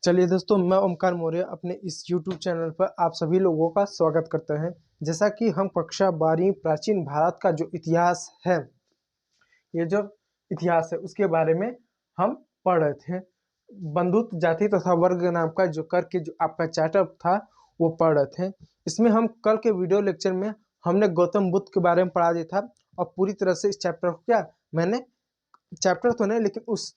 चलिए दोस्तों, मैं ओमकार मौर्य अपने इस YouTube चैनल पर आप सभी लोगों का स्वागत करते हैं। जैसा कि हम कक्षा 12वीं प्राचीन भारत का जो इतिहास है, ये जो इतिहास है उसके बारे में हम पढ़ रहे थे। बंधुत्व जाति तथा वर्ग नाम का जो करके जो आपका चैप्टर था वो पढ़ रहे थे। इसमें हम कल के वीडियो लेक्चर में हमने गौतम बुद्ध के बारे में पढ़ा दिया था और पूरी तरह से इस चैप्टर को मैंने चैप्टर तो नहीं लेकिन उस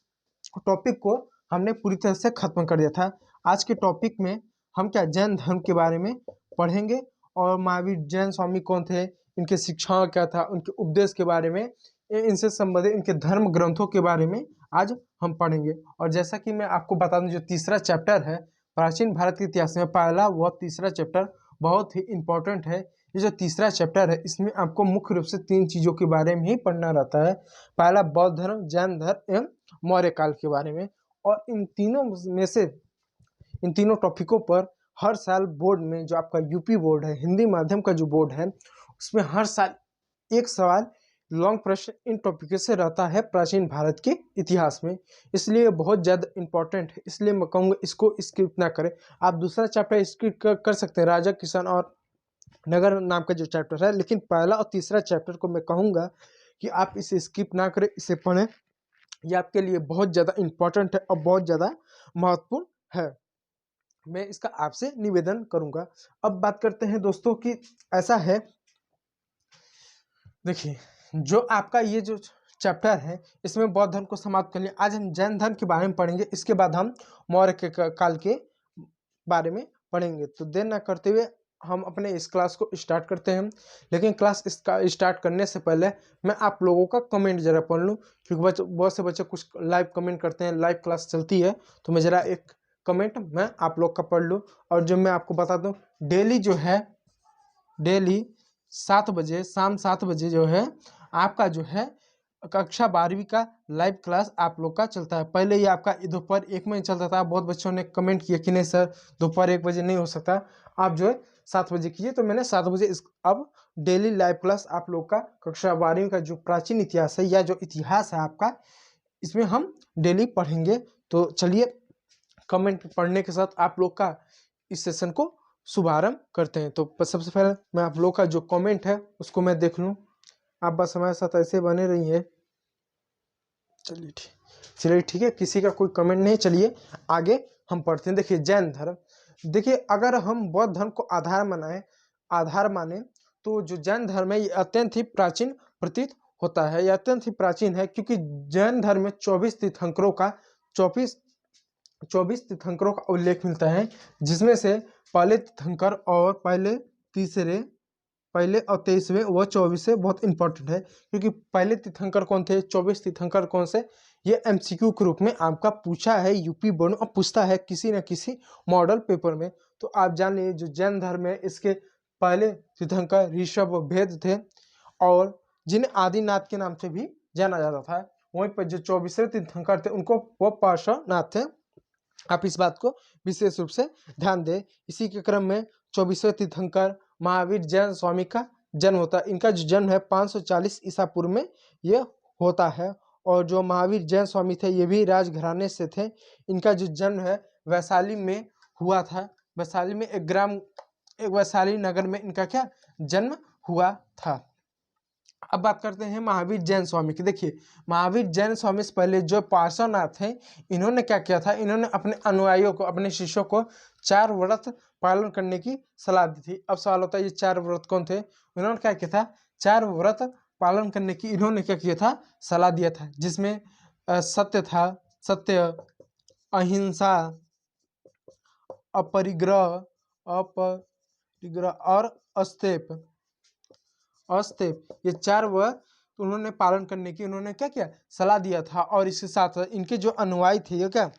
टॉपिक को हमने पूरी तरह से खत्म कर दिया था। आज के टॉपिक में हम जैन धर्म के बारे में पढ़ेंगे और महावीर जैन स्वामी कौन थे, इनके शिक्षाओं क्या था, उनके उपदेश के बारे में, इनसे संबंधित इनके धर्म ग्रंथों के बारे में आज हम पढ़ेंगे। और जैसा कि मैं आपको बता दूं, जो तीसरा चैप्टर है प्राचीन भारत के इतिहास में, पहला व तीसरा चैप्टर बहुत ही इम्पोर्टेंट है। ये जो तीसरा चैप्टर है इसमें आपको मुख्य रूप से 3 चीज़ों के बारे में ही पढ़ना रहता है। पहला बौद्ध धर्म, जैन धर्म एवं मौर्य काल के बारे में। और इन तीनों में से इन तीनों टॉपिकों पर हर साल बोर्ड में, जो आपका यूपी बोर्ड है, हिंदी माध्यम का जो बोर्ड है, उसमें हर साल एक सवाल लॉन्ग प्रश्न इन टॉपिक से रहता है प्राचीन भारत के इतिहास में। इसलिए बहुत ज़्यादा इम्पोर्टेंट है, इसलिए मैं कहूँगा इसको स्किप ना करें। आप दूसरा चैप्टर स्किप कर सकते हैं, राजा किसान और नगर नाम का जो चैप्टर है, लेकिन पहला और तीसरा चैप्टर को मैं कहूँगा कि आप इसे स्किप ना करें, इसे पढ़ें। ये आपके लिए बहुत ज़्यादा इम्पोर्टेंट है और बहुत ज़्यादा महत्वपूर्ण है। मैं इसका आपसे निवेदन करूंगा। अब बात करते हैं दोस्तों कि ऐसा है, देखिए, जो आपका ये जो चैप्टर है इसमें बौद्ध धर्म को समाप्त कर लिया। आज हम जैन धर्म के बारे में पढ़ेंगे, इसके बाद हम मौर्य के काल के बारे में पढ़ेंगे। तो देर ना करते हुए हम अपने इस क्लास को स्टार्ट करते हैं। लेकिन क्लास इसका स्टार्ट करने से पहले मैं आप लोगों का कमेंट ज़रा पढ़ लूँ, क्योंकि बहुत से बच्चे कुछ लाइव कमेंट करते हैं, लाइव क्लास चलती है, तो मैं ज़रा एक कमेंट मैं आप लोग का पढ़ लूँ। और जो मैं आपको बता दूँ, डेली जो है, डेली 7 बजे, शाम 7 बजे जो है आपका जो है कक्षा 12वीं का लाइव क्लास आप लोग का चलता है। पहले ये आपका दोपहर 1 बजे चलता था। बहुत बच्चों ने कमेंट किया कि नहीं सर, दोपहर 1 बजे नहीं हो सकता, आप जो है 7 बजे कीजिए। तो मैंने 7 बजे अब डेली लाइव क्लास आप लोग का कक्षा 12वीं का जो प्राचीन इतिहास है या जो इतिहास है आपका, इसमें हम डेली पढ़ेंगे। तो चलिए, कमेंट पढ़ने के साथ आप लोग का इस सेशन को शुभारंभ करते हैं। तो सबसे पहले मैं आप लोग का जो कमेंट है उसको मैं देख लूँ। आप बस हमारे साथ ऐसे बने रहिए। चलिए ठीक है, किसी का कोई कमेंट नहीं। चलिए आगे हम पढ़ते हैं। देखिए, जैन धर्म, देखिए अगर हम बौद्ध धर्म को आधार माने तो जो जैन धर्म है ये अत्यंत ही प्राचीन प्रतीत होता है। यह अत्यंत ही प्राचीन है क्योंकि जैन धर्म में 24 तीर्थंकरों का उल्लेख मिलता है, जिसमें से पहले तीर्थंकर और पहले और 23वें व 24वें बहुत इंपॉर्टेंट है। क्योंकि पहले तीर्थंकर कौन थे, 24 तीर्थंकर कौन से, ये एमसीक्यू के रूप में आपका पूछा है यूपी बोर्ड और पूछता है किसी न किसी मॉडल पेपर में। तो आप जान लीजिए, जो जैन धर्म है इसके पहले तीर्थंकर ऋषभ भेद थे और जिन्हें आदिनाथ के नाम से भी जाना जाता था। वहीं पर जो 24वें तीर्थंकर थे उनको वो पार्श्वनाथ थे। आप इस बात को विशेष रूप से ध्यान दें। इसी के क्रम में 24वें तीर्थंकर महावीर जैन स्वामी का जन्म होता है। इनका जो जन्म है 540 ईसा पूर्व में ये होता है। और जो महावीर जैन स्वामी थे ये भी राजघराने से थे। इनका जो जन्म है वैशाली में हुआ था। वैशाली में एक वैशाली नगर में इनका जन्म हुआ था। अब बात करते हैं महावीर जैन स्वामी की। देखिए, महावीर जैन स्वामी से पहले जो पार्श्वनाथ थे, इन्होंने क्या किया था, इन्होंने अपने अनुयायियों को, अपने शिष्यों को 4 व्रत पालन करने की सलाह दी थी। अब सवाल होता है, ये 4 व्रत कौन थे? इन्होंने क्या किया था, 4 व्रत पालन करने की इन्होंने क्या किया था, सलाह दिया था, जिसमें सत्य था, सत्य, अहिंसा, अपरिग्रह और अस्तेप, ये 4 उन्होंने पालन करने की उन्होंने क्या किया, सलाह दिया था। और इसके साथ इनके जो अनुयायी थे ये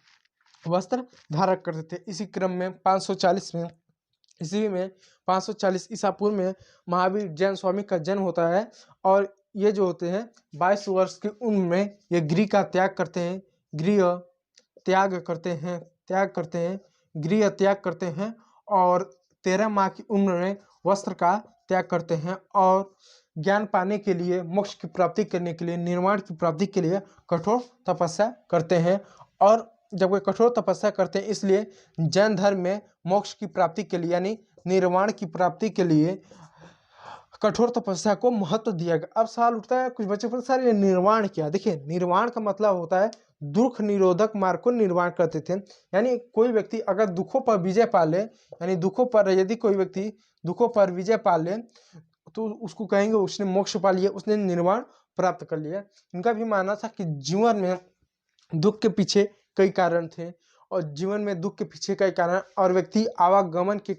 वस्त्र धारण करते थे। इसी क्रम में 540 ईसा पूर्व में महावीर जैन स्वामी का जन्म होता है। और ये जो होते हैं 22 वर्ष की उम्र में ये गृह का त्याग करते हैं, गृह त्याग करते हैं और 13 माह की उम्र में वस्त्र का त्याग करते हैं और ज्ञान पाने के लिए, मोक्ष की प्राप्ति करने के लिए, निर्वाण की प्राप्ति के लिए कठोर तपस्या करते हैं। और जब वे कठोर तपस्या करते हैं, इसलिए जैन धर्म में मोक्ष की प्राप्ति के लिए यानी निर्वाण की प्राप्ति के लिए कठोर तपस्या को महत्व दिया गया। अब सवाल उठता है, कुछ बच्चे पूछते सर ये निर्वाण क्या? देखिए, निर्वाण का मतलब होता है दुख निरोधक मार्ग को निर्वाण करते थे। यानी कोई व्यक्ति अगर दुखों पर विजय पा ले, यानी दुखों पर यदि कोई व्यक्ति दुखों पर विजय पा ले तो उसको कहेंगे उसने मोक्ष पा लिया, उसने निर्वाण प्राप्त कर लिया। इनका भी मानना था कि जीवन में दुख के पीछे कई कारण थे और जीवन में दुख के पीछे कई कारण और व्यक्ति आवागमन के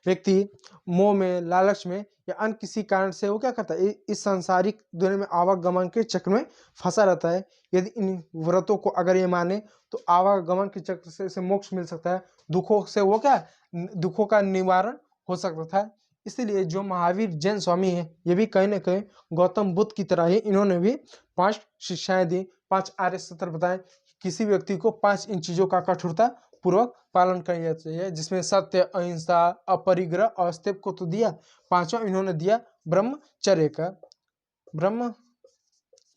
व्यक्ति मोह में, लालच में या अन्य किसी कारण से वो क्या करता है, इस सांसारिक दुनिया में आवागमन के चक्र में फंसा रहता है। यदि इन व्रतों को अगर ये माने तो आवागमन के चक्र से इसे मोक्ष मिल सकता है, दुखों से वो क्या दुखों का निवारण हो सकता था। इसलिए जो महावीर जैन स्वामी है, ये भी कहीं ना कहीं गौतम बुद्ध की तरह ही इन्होंने भी 5 शिक्षाएं दी, 5 आर्य सत्य बताए। किसी व्यक्ति को 5 इन चीजों का कठोरता पूर्वक पालन करना चाहिए, जिसमें सत्य, अहिंसा, अपरिग्रह और अस्तेय को तो दिया। 5वां इन्होंने दिया ब्रह्मचर्य का।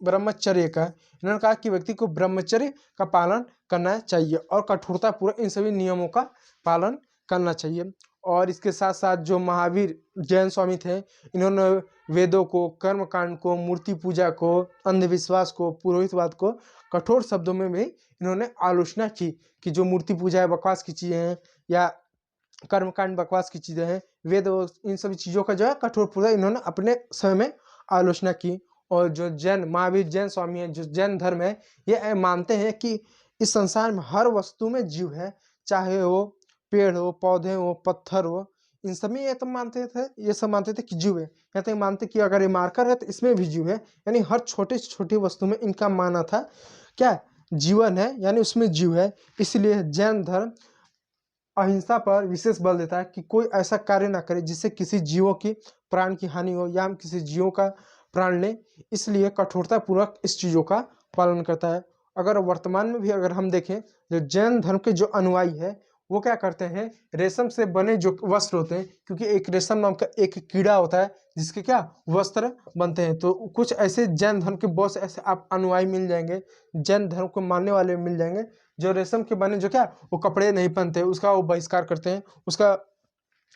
ब्रह्मचर्य का इन्होंने कहा कि व्यक्ति को ब्रह्मचर्य का पालन करना चाहिए और कठोरता पूर्वक इन सभी नियमों का पालन करना चाहिए। और इसके साथ साथ जो महावीर जैन स्वामी थे, इन्होंने वेदों को, कर्मकांड को, मूर्ति पूजा को, अंधविश्वास को, पुरोहितवाद को कठोर शब्दों में भी इन्होंने आलोचना की कि जो मूर्ति पूजा है बकवास की चीज़ें हैं या कर्मकांड बकवास की चीज़ें हैं, वेद इन सभी चीज़ों का जो है कठोर पूर्वक इन्होंने अपने समय में आलोचना की। और जो जैन महावीर जैन स्वामी है, जो जैन धर्म है, ये मानते हैं कि इस संसार में हर वस्तु में जीव है, चाहे वो पेड़ हो, पौधे हो, पत्थर हो, इन सब में ये सब मानते थे कि जीव है। या तो मानते कि अगर ये मार्कर है तो इसमें भी जीव है, यानी हर छोटे से छोटी वस्तु में इनका मानना था क्या जीवन है, यानी उसमें जीव है। इसलिए जैन धर्म अहिंसा पर विशेष बल देता है कि कोई ऐसा कार्य ना करे जिससे किसी जीवों की प्राण की हानि हो या हम किसी जीवों का प्राण लें। इसलिए कठोरता पूर्वक इस चीज़ों का पालन करता है। अगर वर्तमान में भी अगर हम देखें, जो जैन धर्म के जो अनुयायी है वो क्या करते हैं, रेशम से बने जो वस्त्र होते हैं, क्योंकि एक रेशम नाम का एक कीड़ा होता है जिसके क्या वस्त्र बनते हैं। तो कुछ ऐसे जैन धर्म के बहुत से ऐसे आप अनुयायी मिल जाएंगे, जैन धर्म को मानने वाले मिल जाएंगे, जो रेशम के बने जो क्या वो कपड़े नहीं पहनते, उसका वो बहिष्कार करते हैं, उसका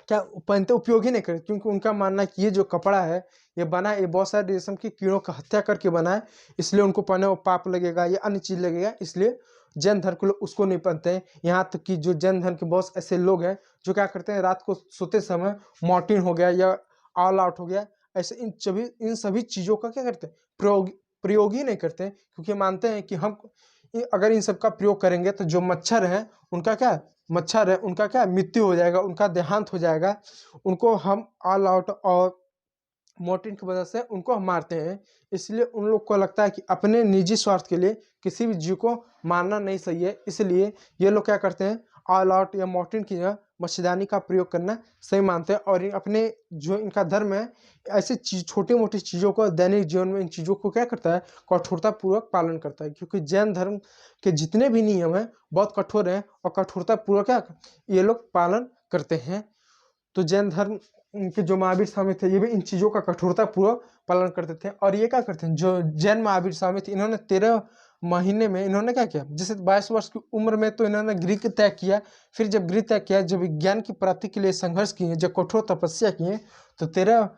क्या पहनते उपयोग ही नहीं करते, क्योंकि उनका मानना है कि ये जो कपड़ा है ये बना है, ये बहुत सारे रेशम के कीड़ों का हत्या करके बना है, इसलिए उनको पहने वो पाप लगेगा या अन्य चीज लगेगा, इसलिए जैन धर्म के लोग उसको नहीं पहनते हैं। यहाँ तक कि जो जैन धर्म के बहुत ऐसे लोग हैं जो क्या करते हैं, रात को सोते समय मॉर्टिन हो गया या ऑल आउट हो गया, ऐसे इन सभी चीज़ों का क्या करते हैं, प्रयोग ही नहीं करते, क्योंकि मानते हैं कि हम अगर इन सब का प्रयोग करेंगे तो जो मच्छर है उनका क्या मृत्यु हो जाएगा, उनका देहांत हो जाएगा, उनको हम ऑल आउट और मोर्टिन की वजह से उनको हम मारते हैं। इसलिए उन लोग को लगता है कि अपने निजी स्वार्थ के लिए किसी भी जीव को मारना नहीं सही है, इसलिए ये लोग क्या करते हैं, ऑल आउट या मोर्टिन की जगह मच्छरदानी का प्रयोग करना सही मानते हैं। और अपने जो इनका धर्म है ऐसी चीज छोटी मोटी चीज़ों को दैनिक जीवन में इन चीज़ों को क्या करता है, कठोरता पूर्वक पालन करता है, क्योंकि जैन धर्म के जितने भी नियम हैं बहुत कठोर हैं और कठोरता पूर्वक क्या ये लोग पालन करते हैं। तो जैन धर्म के जो महावीर स्वामी थे ये भी इन चीज़ों का कठोरता पूर्वक पालन करते थे। और ये क्या करते हैं, जो जैन महावीर स्वामी थे, इन्होंने 13 महीने में इन्होंने क्या किया, जैसे 22 वर्ष की उम्र में तो इन्होंने गृह त्याग किया, फिर जब गृह त्याग किया, जब विज्ञान की प्राप्ति के लिए संघर्ष किए, जब कठोर तपस्या किए, तो 13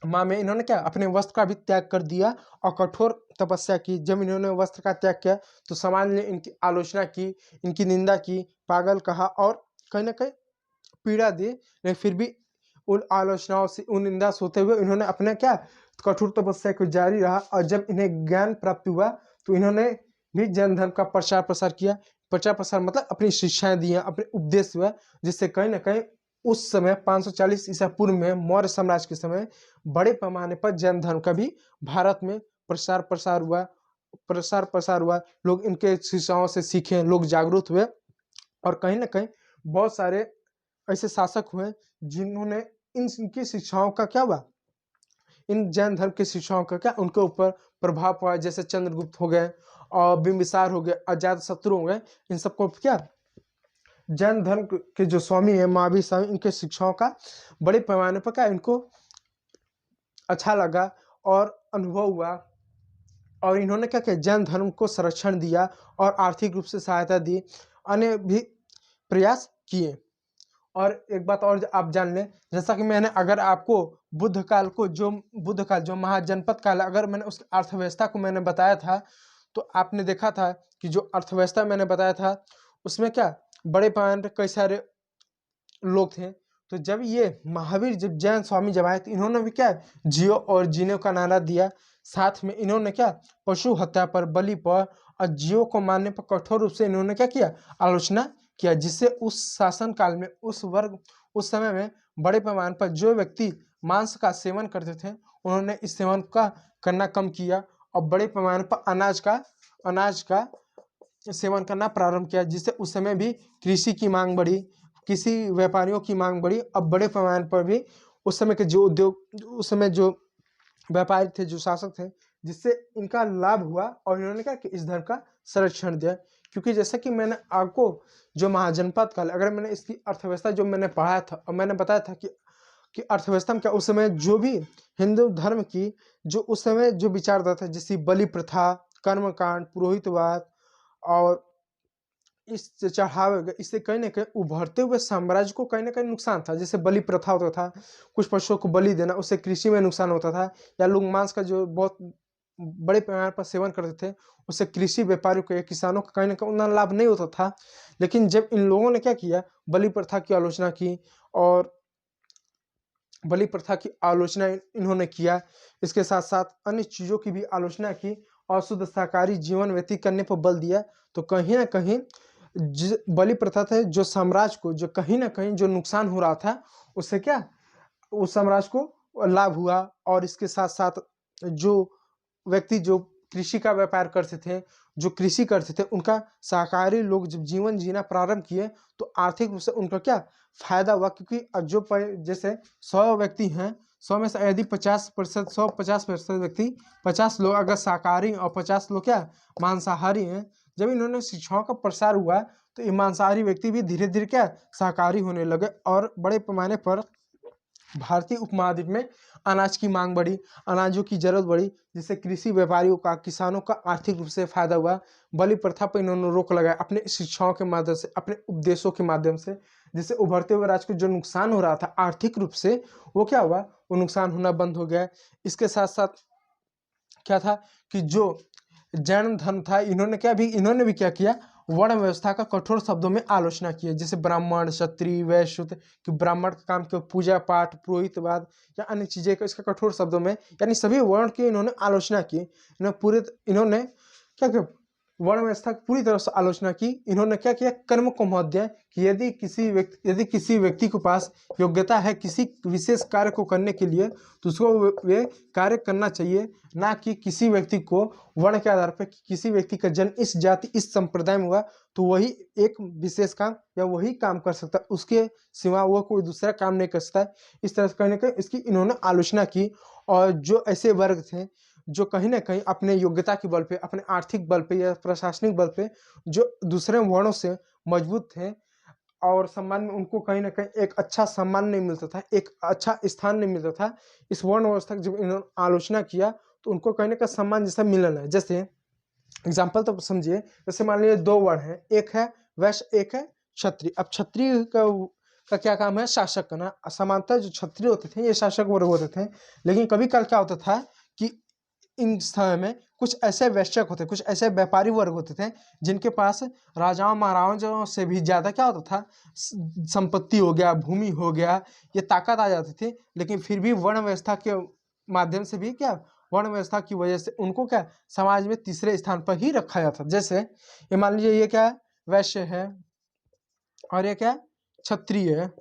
माह में इन्होंने क्या अपने वस्त्र का भी त्याग कर दिया और कठोर तपस्या की। जब इन्होंने वस्त्र का त्याग किया तो समाज ने इनकी आलोचना की, इनकी निंदा की, पागल कहा और कहीं ना कहीं पीड़ा दी, लेकिन फिर भी उन आलोचनाओं से, उन निंदा से होते हुए इन्होंने अपने क्या कठोर तपस्या को जारी रहा। और जब इन्हें ज्ञान प्राप्त हुआ तो इन्होंने भी जैन धर्म का प्रचार प्रसार किया। प्रचार प्रसार मतलब अपनी शिक्षाएं दी, अपने उपदेश हुआ, जिससे कहीं ना कहीं उस समय 540 ईसा पूर्व में मौर्य साम्राज्य के समय बड़े पैमाने पर जैन धर्म का भी भारत में प्रसार प्रसार हुआ। लोग इनके शिक्षाओं से सीखे, लोग जागरूक हुए और कहीं ना कहीं बहुत सारे ऐसे शासक हुए जिन्होंने इनकी शिक्षाओं का क्या हुआ, इन जैन धर्म की शिक्षाओं का क्या उनके ऊपर प्रभाव पड़ा, जैसे चंद्रगुप्त हो गए और बिंबिसार हो गए, अजातशत्रु हो गए। इन सबको क्या जैन धर्म के जो स्वामी है महावीर स्वामी, इनके शिक्षाओं का बड़े पैमाने पर क्या इनको अच्छा लगा और अनुभव हुआ। और इन्होंने क्या किया, जैन धर्म को संरक्षण दिया और आर्थिक रूप से सहायता दी, अन्य भी प्रयास किए। और एक बात और आप जान लें, जैसा कि मैंने अगर आपको बुद्ध काल जो महाजनपद काल, अगर मैंने उस अर्थव्यवस्था को मैंने बताया था, तो आपने देखा था कि जो अर्थव्यवस्था मैंने बताया था उसमें क्या बड़े पैमाने पर कई सारे लोग थे। तो जब ये महावीर जब जैन स्वामी जब आए तो इन्होंने भी क्या जियो और जीने का नारा दिया। साथ में इन्होंने क्या पशु हत्या पर, बलि पर और जियो को मारने पर कठोर रूप से इन्होंने क्या किया, आलोचना किया, जिससे उस शासन काल में उस समय में बड़े पैमाने पर जो व्यक्ति मांस का सेवन करते थे उन्होंने इस सेवन का करना कम किया और बड़े पैमाने पर अनाज का सेवन करना प्रारंभ किया, जिससे उस समय भी कृषि की मांग बढ़ी, किसी व्यापारियों की मांग बढ़ी। अब बड़े पैमाने पर भी उस समय के जो उद्योग, उस समय जो व्यापारी थे, जो शासक थे, जिससे इनका लाभ हुआ और इन्होंने क्या कि इस धर्म का संरक्षण दिया। क्योंकि जैसा कि मैंने आपको जो महाजनपद काल, अगर मैंने इसकी अर्थव्यवस्था जो मैंने पढ़ाया था और मैंने बताया था कि अर्थव्यवस्था में क्या उस समय जो भी हिंदू धर्म की जो उस समय जो विचारधारा था, जैसे बलि प्रथा, कर्मकांड, पुरोहितवाद और इस चढ़ावे, इससे कहीं ना कहीं उभरते हुए साम्राज्य को कहीं ना कहीं नुकसान था। जैसे बलि प्रथा होता था, कुछ पशुओं को बलि देना, उससे कृषि में नुकसान होता था, या लोग मांस का जो बहुत बड़े पैमाने पर सेवन करते थे उससे कृषि व्यापारियों को या किसानों को कहीं ना कहीं उतना लाभ नहीं होता था। लेकिन जब इन लोगों ने क्या किया, बलि प्रथा की आलोचना की और बलि प्रथा की आलोचना इन्होंने किया, इसके साथ साथ अन्य चीज़ों की भी आलोचना की और शुद्ध शाकाहारी जीवन व्यतीत करने पर बल दिया। तो कहीं ना कहीं बलि प्रथा थे जो साम्राज्य को जो कहीं ना कहीं जो नुकसान हो रहा था उससे क्या उस साम्राज्य को लाभ हुआ। और इसके साथ साथ जो व्यक्ति जो कृषि का व्यापार करते थे, जो कृषि करते थे, उनका शाकाहारी लोग जब जीवन जीना प्रारंभ किए तो आर्थिक रूप से उनका क्या फायदा हुआ। क्योंकि अब जो जैसे 100 व्यक्ति हैं, 100 में से यदि 50%, 150% व्यक्ति, 50 लोग अगर शाकाहारी और 50 लोग क्या मांसाहारी हैं, जब इन्होंने शिक्षाओं का प्रसार हुआ तो ये मांसाहारी व्यक्ति भी धीरे धीरे क्या शाकाहारी होने लगे और बड़े पैमाने पर भारतीय उपमहाद्वीप में अनाज की मांग बढ़ी, अनाजों की जरूरत बढ़ी, जिससे कृषि व्यापारियों का, किसानों का आर्थिक रूप से फायदा हुआ। बलि प्रथा पर इन्होंने रोक लगाया अपने शिक्षाओं के माध्यम से, अपने उपदेशों के माध्यम से, जिससे उभरते हुए राज्य को जो नुकसान हो रहा था आर्थिक रूप से, वो क्या हुआ, वो नुकसान होना बंद हो गया। इसके साथ साथ क्या था कि जो जैन धर्म था, इन्होंने भी क्या किया, वर्ण व्यवस्था का कठोर शब्दों में आलोचना की है। जैसे ब्राह्मण, क्षत्रिय, वैश्य, शूद्र, कि ब्राह्मण का काम केवल पूजा पाठ, पुरोहितवाद या अन्य चीजें का इसका कठोर शब्दों में, यानी सभी वर्ण की इन्होंने आलोचना की। इन्होंने क्या किया, वर्ण व्यवस्था की पूरी तरह से आलोचना की। इन्होंने क्या किया, कर्म को महत्व दिया कि यदि किसी व्यक्ति के पास योग्यता है किसी विशेष कार्य को करने के लिए तो उसको वे कार्य करना चाहिए, ना कि किसी व्यक्ति को वर्ण के आधार पर किसी व्यक्ति का जन्म इस जाति इस संप्रदाय में हुआ तो वही एक विशेष काम या वही काम कर सकता है, उसके सिवा वो कोई दूसरा काम नहीं कर सकता। इस तरह से कहने का इसकी इन्होंने आलोचना की। और जो ऐसे वर्ग थे जो कहीं ना कहीं अपने योग्यता के बल पे, अपने आर्थिक बल पे या प्रशासनिक बल पे जो दूसरे वर्णों से मजबूत थे और सम्मान में उनको कहीं ना कहीं एक अच्छा सम्मान नहीं मिलता था, एक अच्छा स्थान नहीं मिलता था, इस वर्ण व्यवस्था की जब इन्होंने आलोचना किया तो उनको कहीं ना कहीं सम्मान जैसा मिलना है। जैसे एग्जाम्पल तो समझिए, जैसे मान लीजिए 2 वर्ण है, एक है वैश्य, एक है क्षत्रिय। अब क्षत्रिय का क्या काम है, शासक करना। सामान्यतः जो क्षत्रिय होते थे ये शासक वर्ग होते थे, लेकिन कभी कल क्या होता था कि इन समय में कुछ ऐसे वैश्यक होते, कुछ ऐसे व्यापारी वर्ग होते थे जिनके पास राजाओं महाराजाओं से भी ज्यादा क्या होता था, संपत्ति हो गया, भूमि हो गया, ये ताकत आ जाती थी। लेकिन फिर भी वर्ण व्यवस्था के माध्यम से भी क्या, वर्ण व्यवस्था की वजह से उनको क्या समाज में तीसरे स्थान पर ही रखा जाता। जैसे ये मान लीजिए ये क्या है, वैश्य है और ये क्या क्षत्रिय है।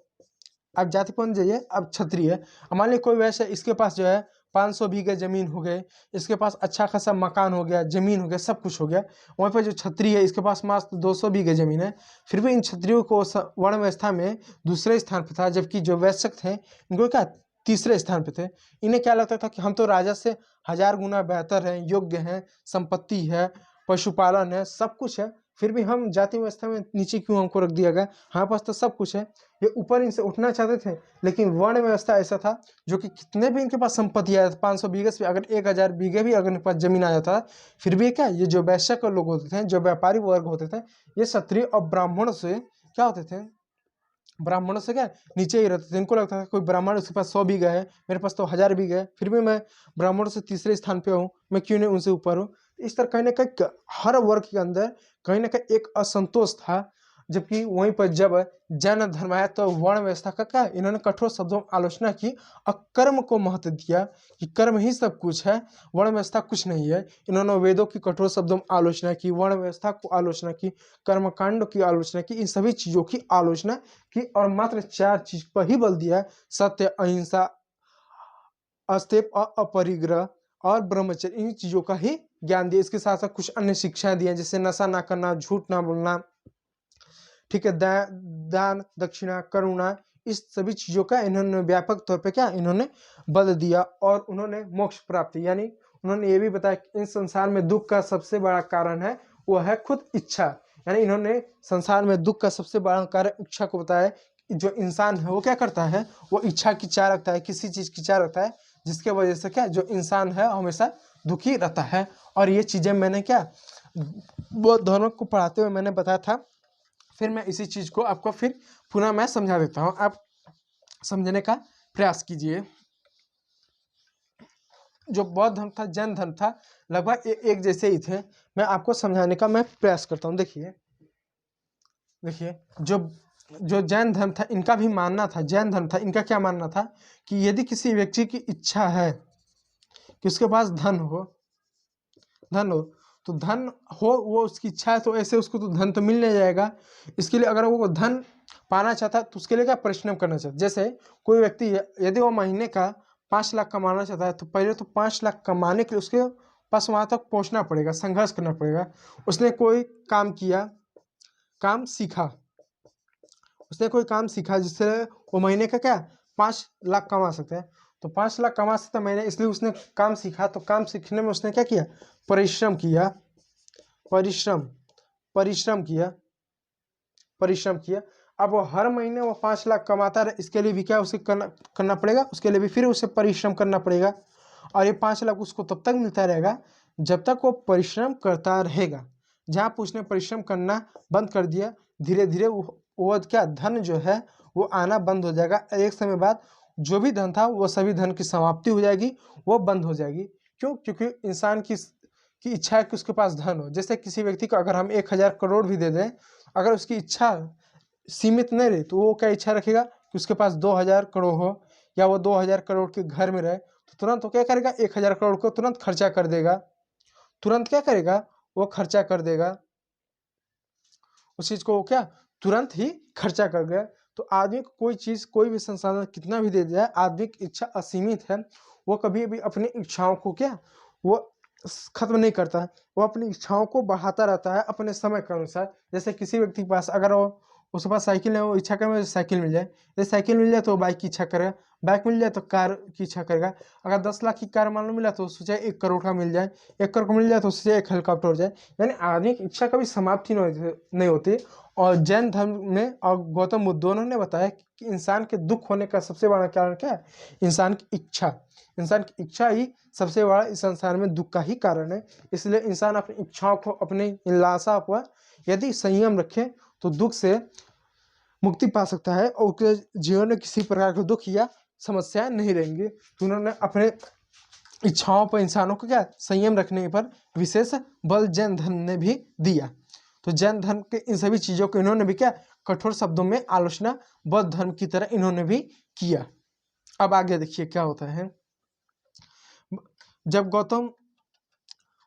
अब जाति कौन जाइए, अब क्षत्रिय है। मान लीजिए कोई वैश्य, इसके पास जो है 500 बीघे जमीन हो गए, इसके पास अच्छा खासा मकान हो गया, जमीन हो गया, सब कुछ हो गया। वहीं पर जो क्षत्रिय है इसके पास मात्र 200 बीघे जमीन है, फिर भी इन क्षत्रियों को वर्ण व्यवस्था में दूसरे स्थान पर था, जबकि जो वैश्य थे इनको क्या तीसरे स्थान पे थे। इन्हें क्या लगता था कि हम तो राजा से 1000 गुना बेहतर हैं, योग्य हैं, संपत्ति है, पशुपालन है, सब कुछ है, फिर भी हम जाति व्यवस्था में नीचे क्यों हमको रख दिया गया? हमारे पास तो सब कुछ है। ये ऊपर इनसे उठना चाहते थे, लेकिन वर्ण व्यवस्था ऐसा था जो कि कितने भी इनके पास संपत्ति आया, 500 बीघे से अगर 1000 बीघे भी अगर इनके पास जमीन आ जाता, फिर भी क्या ये जो वैश्य के लोग होते थे, जो व्यापारी वर्ग होते थे, ये क्षत्रिय और ब्राह्मण से क्या होते थे, ब्राह्मणों से क्या नीचे ही रहते थे। इनको लगता था कोई ब्राह्मण उसके पास 100 बीघा है, मेरे पास तो 1000 बीघा है, फिर भी मैं ब्राह्मणों से तीसरे स्थान पे हूँ, मैं क्यों नहीं उनसे ऊपर हूँ। इस तरह कहीं ना कहीं हर वर्ग के अंदर कहीं ना कहीं एक असंतोष था। जबकि वहीं पर जब जैन धर्म आया तो वर्ण व्यवस्था का क्या इन्होंने कठोर शब्दों में आलोचना की और कर्म को महत्व दिया कि कर्म ही सब कुछ है, वर्ण व्यवस्था कुछ नहीं है। इन्होंने वेदों की कठोर शब्दों में आलोचना की, वर्ण व्यवस्था को आलोचना की, कर्मकांड की आलोचना की, इन सभी चीजों की आलोचना की और मात्र 4 चीज पर ही बल दिया: सत्य, अहिंसा, अस्तेय और अपरिग्रह और ब्रह्मचर्य। इन चीजों का ही ज्ञान दिया। इसके साथ साथ कुछ अन्य शिक्षाएं दी हैं, जैसे नशा ना करना, झूठ ना बोलना, ठीक है, दान, दक्षिणा, करुणा, इस सभी चीजों का इन्होंने व्यापक तौर पे क्या इन्होंने बल दिया। और उन्होंने मोक्ष प्राप्ति यानी उन्होंने ये भी बताया कि इस संसार में दुख का सबसे बड़ा कारण है वो है खुद इच्छा। यानी इन्होंने संसार में दुख का सबसे बड़ा कारण इच्छा को बताया। जो इंसान है वो क्या करता है, वो इच्छा की चाह रखता है, किसी चीज की चाह रखता है, जिसके वजह से क्या जो इंसान है हमेशा दुखी रहता है। और ये चीजें मैंने क्या बौद्ध धर्म को पढ़ाते हुए मैंने बताया था। फिर मैं इसी चीज को आपको फिर पुनः मैं समझा देता हूँ, आप समझने का प्रयास कीजिए। जो बौद्ध धर्म था, जैन धर्म था, लगभग एक जैसे ही थे। मैं आपको समझाने का मैं प्रयास करता हूँ। देखिए जो जो जैन धर्म था इनका भी मानना था, जैन धर्म था इनका क्या मानना था कि यदि किसी व्यक्ति की इच्छा है कि उसके पास धन हो तो धन हो, वो उसकी इच्छा है तो ऐसे उसको तो धन तो मिल नहीं जाएगा। इसके लिए अगर वो धन पाना चाहता है तो उसके लिए क्या परिश्रम करना चाहता है। जैसे कोई व्यक्ति यदि वो महीने का 5 लाख कमाना चाहता है तो पहले तो 5 लाख कमाने के लिए उसके पास वहां तक पहुंचना पड़ेगा, संघर्ष करना पड़ेगा। उसने कोई काम किया, काम सीखा, उसने कोई काम सीखा जिससे वो महीने का क्या 5 लाख कमा सकते हैं। तो 5 लाख कमा सकता महीने, इसलिए उसने काम सीखा। तो काम सीखने में उसने क्या किया, परिश्रम किया, परिश्रम किया। अब वो हर महीने वो 5 लाख कमाता रहे, इसके लिए भी क्या उसे करना पड़ेगा, उसके लिए भी फिर उसे परिश्रम करना पड़ेगा। और ये 5 लाख उसको तब तक मिलता रहेगा जब तक वो परिश्रम करता रहेगा। जहाँ पर उसने परिश्रम करना बंद कर दिया, धीरे धीरे वो क्या धन जो है वो आना बंद हो जाएगा। एक समय बाद जो भी धन था वो सभी धन की समाप्ति हो जाएगी, वो बंद हो जाएगी। क्यों? क्योंकि इंसान की इच्छा है कि उसके पास धन हो। जैसे किसी व्यक्ति को अगर हम 1000 करोड़ भी दे दें, अगर उसकी इच्छा सीमित नहीं रही तो वो क्या इच्छा रखेगा कि उसके पास 2000 करोड़ हो, या वो 2000 करोड़ के घर में रहे, तो तुरंत वो क्या करेगा, 1000 करोड़ को तुरंत खर्चा कर देगा। तुरंत क्या करेगा, वो खर्चा कर देगा उस चीज को, वो क्या तुरंत ही खर्चा कर गया। तो आदमी को कोई चीज, कोई भी संसाधन कितना भी दे दिया है, आदमी की इच्छा असीमित है, वो कभी भी अपनी इच्छाओं को क्या वो खत्म नहीं करता है, वो अपनी इच्छाओं को बढ़ाता रहता है अपने समय के अनुसार। जैसे किसी व्यक्ति के पास अगर वो उसके पास साइकिल है, वो इच्छा करे मुझे साइकिल मिल जाए, यदि साइकिल मिल जाए तो वो बाइक की इच्छा करेगा, बाइक मिल जाए तो कार की इच्छा करेगा। अगर 10 लाख की कार मान लो मिला तो सोचे 1 करोड़ का मिल जाए, 1 करोड़ का मिल जाए तो सोचे 1 हेलीकॉप्टर हो जाए। यानी आदमी की इच्छा कभी समाप्ति नहीं होती। और जैन धर्म में और गौतम बुद्ध दोनों ने बताया कि इंसान के दुख होने का सबसे बड़ा कारण क्या है, इंसान की इच्छा ही सबसे बड़ा इस संसार में दुख का ही कारण है। इसलिए इंसान अपनी इच्छाओं को, अपनी लालसा को यदि संयम रखे तो दुख से मुक्ति पा सकता है और उसके जीवन में किसी प्रकार का दुख या समस्याएं नहीं रहेंगी। तो उन्होंने अपने इच्छाओं पर इंसानों को क्या संयम रखने पर विशेष बल जैन धर्म ने भी दिया। तो जैन धर्म के इन सभी चीजों को इन्होंने भी क्या कठोर शब्दों में आलोचना बौद्ध धर्म की तरह इन्होंने भी किया। अब आगे देखिए क्या होता है। जब गौतम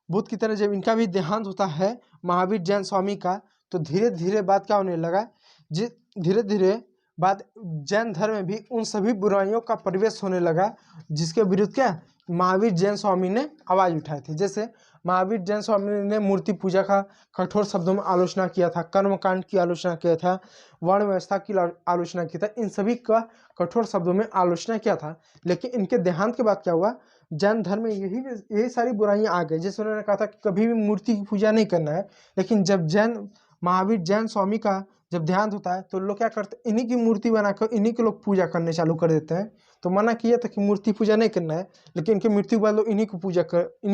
बुद्ध की तरह जब इनका भी देहांत होता है महावीर जैन स्वामी का, तो धीरे धीरे बात क्या होने लगा, धीरे धीरे बात जैन धर्म में भी उन सभी बुराइयों का प्रवेश होने लगा जिसके विरुद्ध क्या महावीर जैन स्वामी ने आवाज उठाई थी। जैसे महावीर जैन स्वामी ने मूर्ति पूजा का कठोर शब्दों में आलोचना किया था, कर्मकांड की आलोचना किया था, वर्ण व्यवस्था की आलोचना किया था, इन सभी का कठोर शब्दों में आलोचना किया था। लेकिन इनके देहांत के बाद क्या हुआ, जैन धर्म में यही सारी बुराइयां आ गई। जैसे उन्होंने कहा था कि कभी भी मूर्ति की पूजा नहीं करना है, लेकिन जब जैन महावीर जैन स्वामी का जब ध्यान होता है तो लोग क्या करते हैं, इन्हीं की मूर्ति बनाकर इन्हीं के लोग पूजा करने चालू कर देते हैं। तो मना किया था कि मूर्ति पूजा नहीं करना है, लेकिन इनके मृत्यु के बाद लोग इन्हीं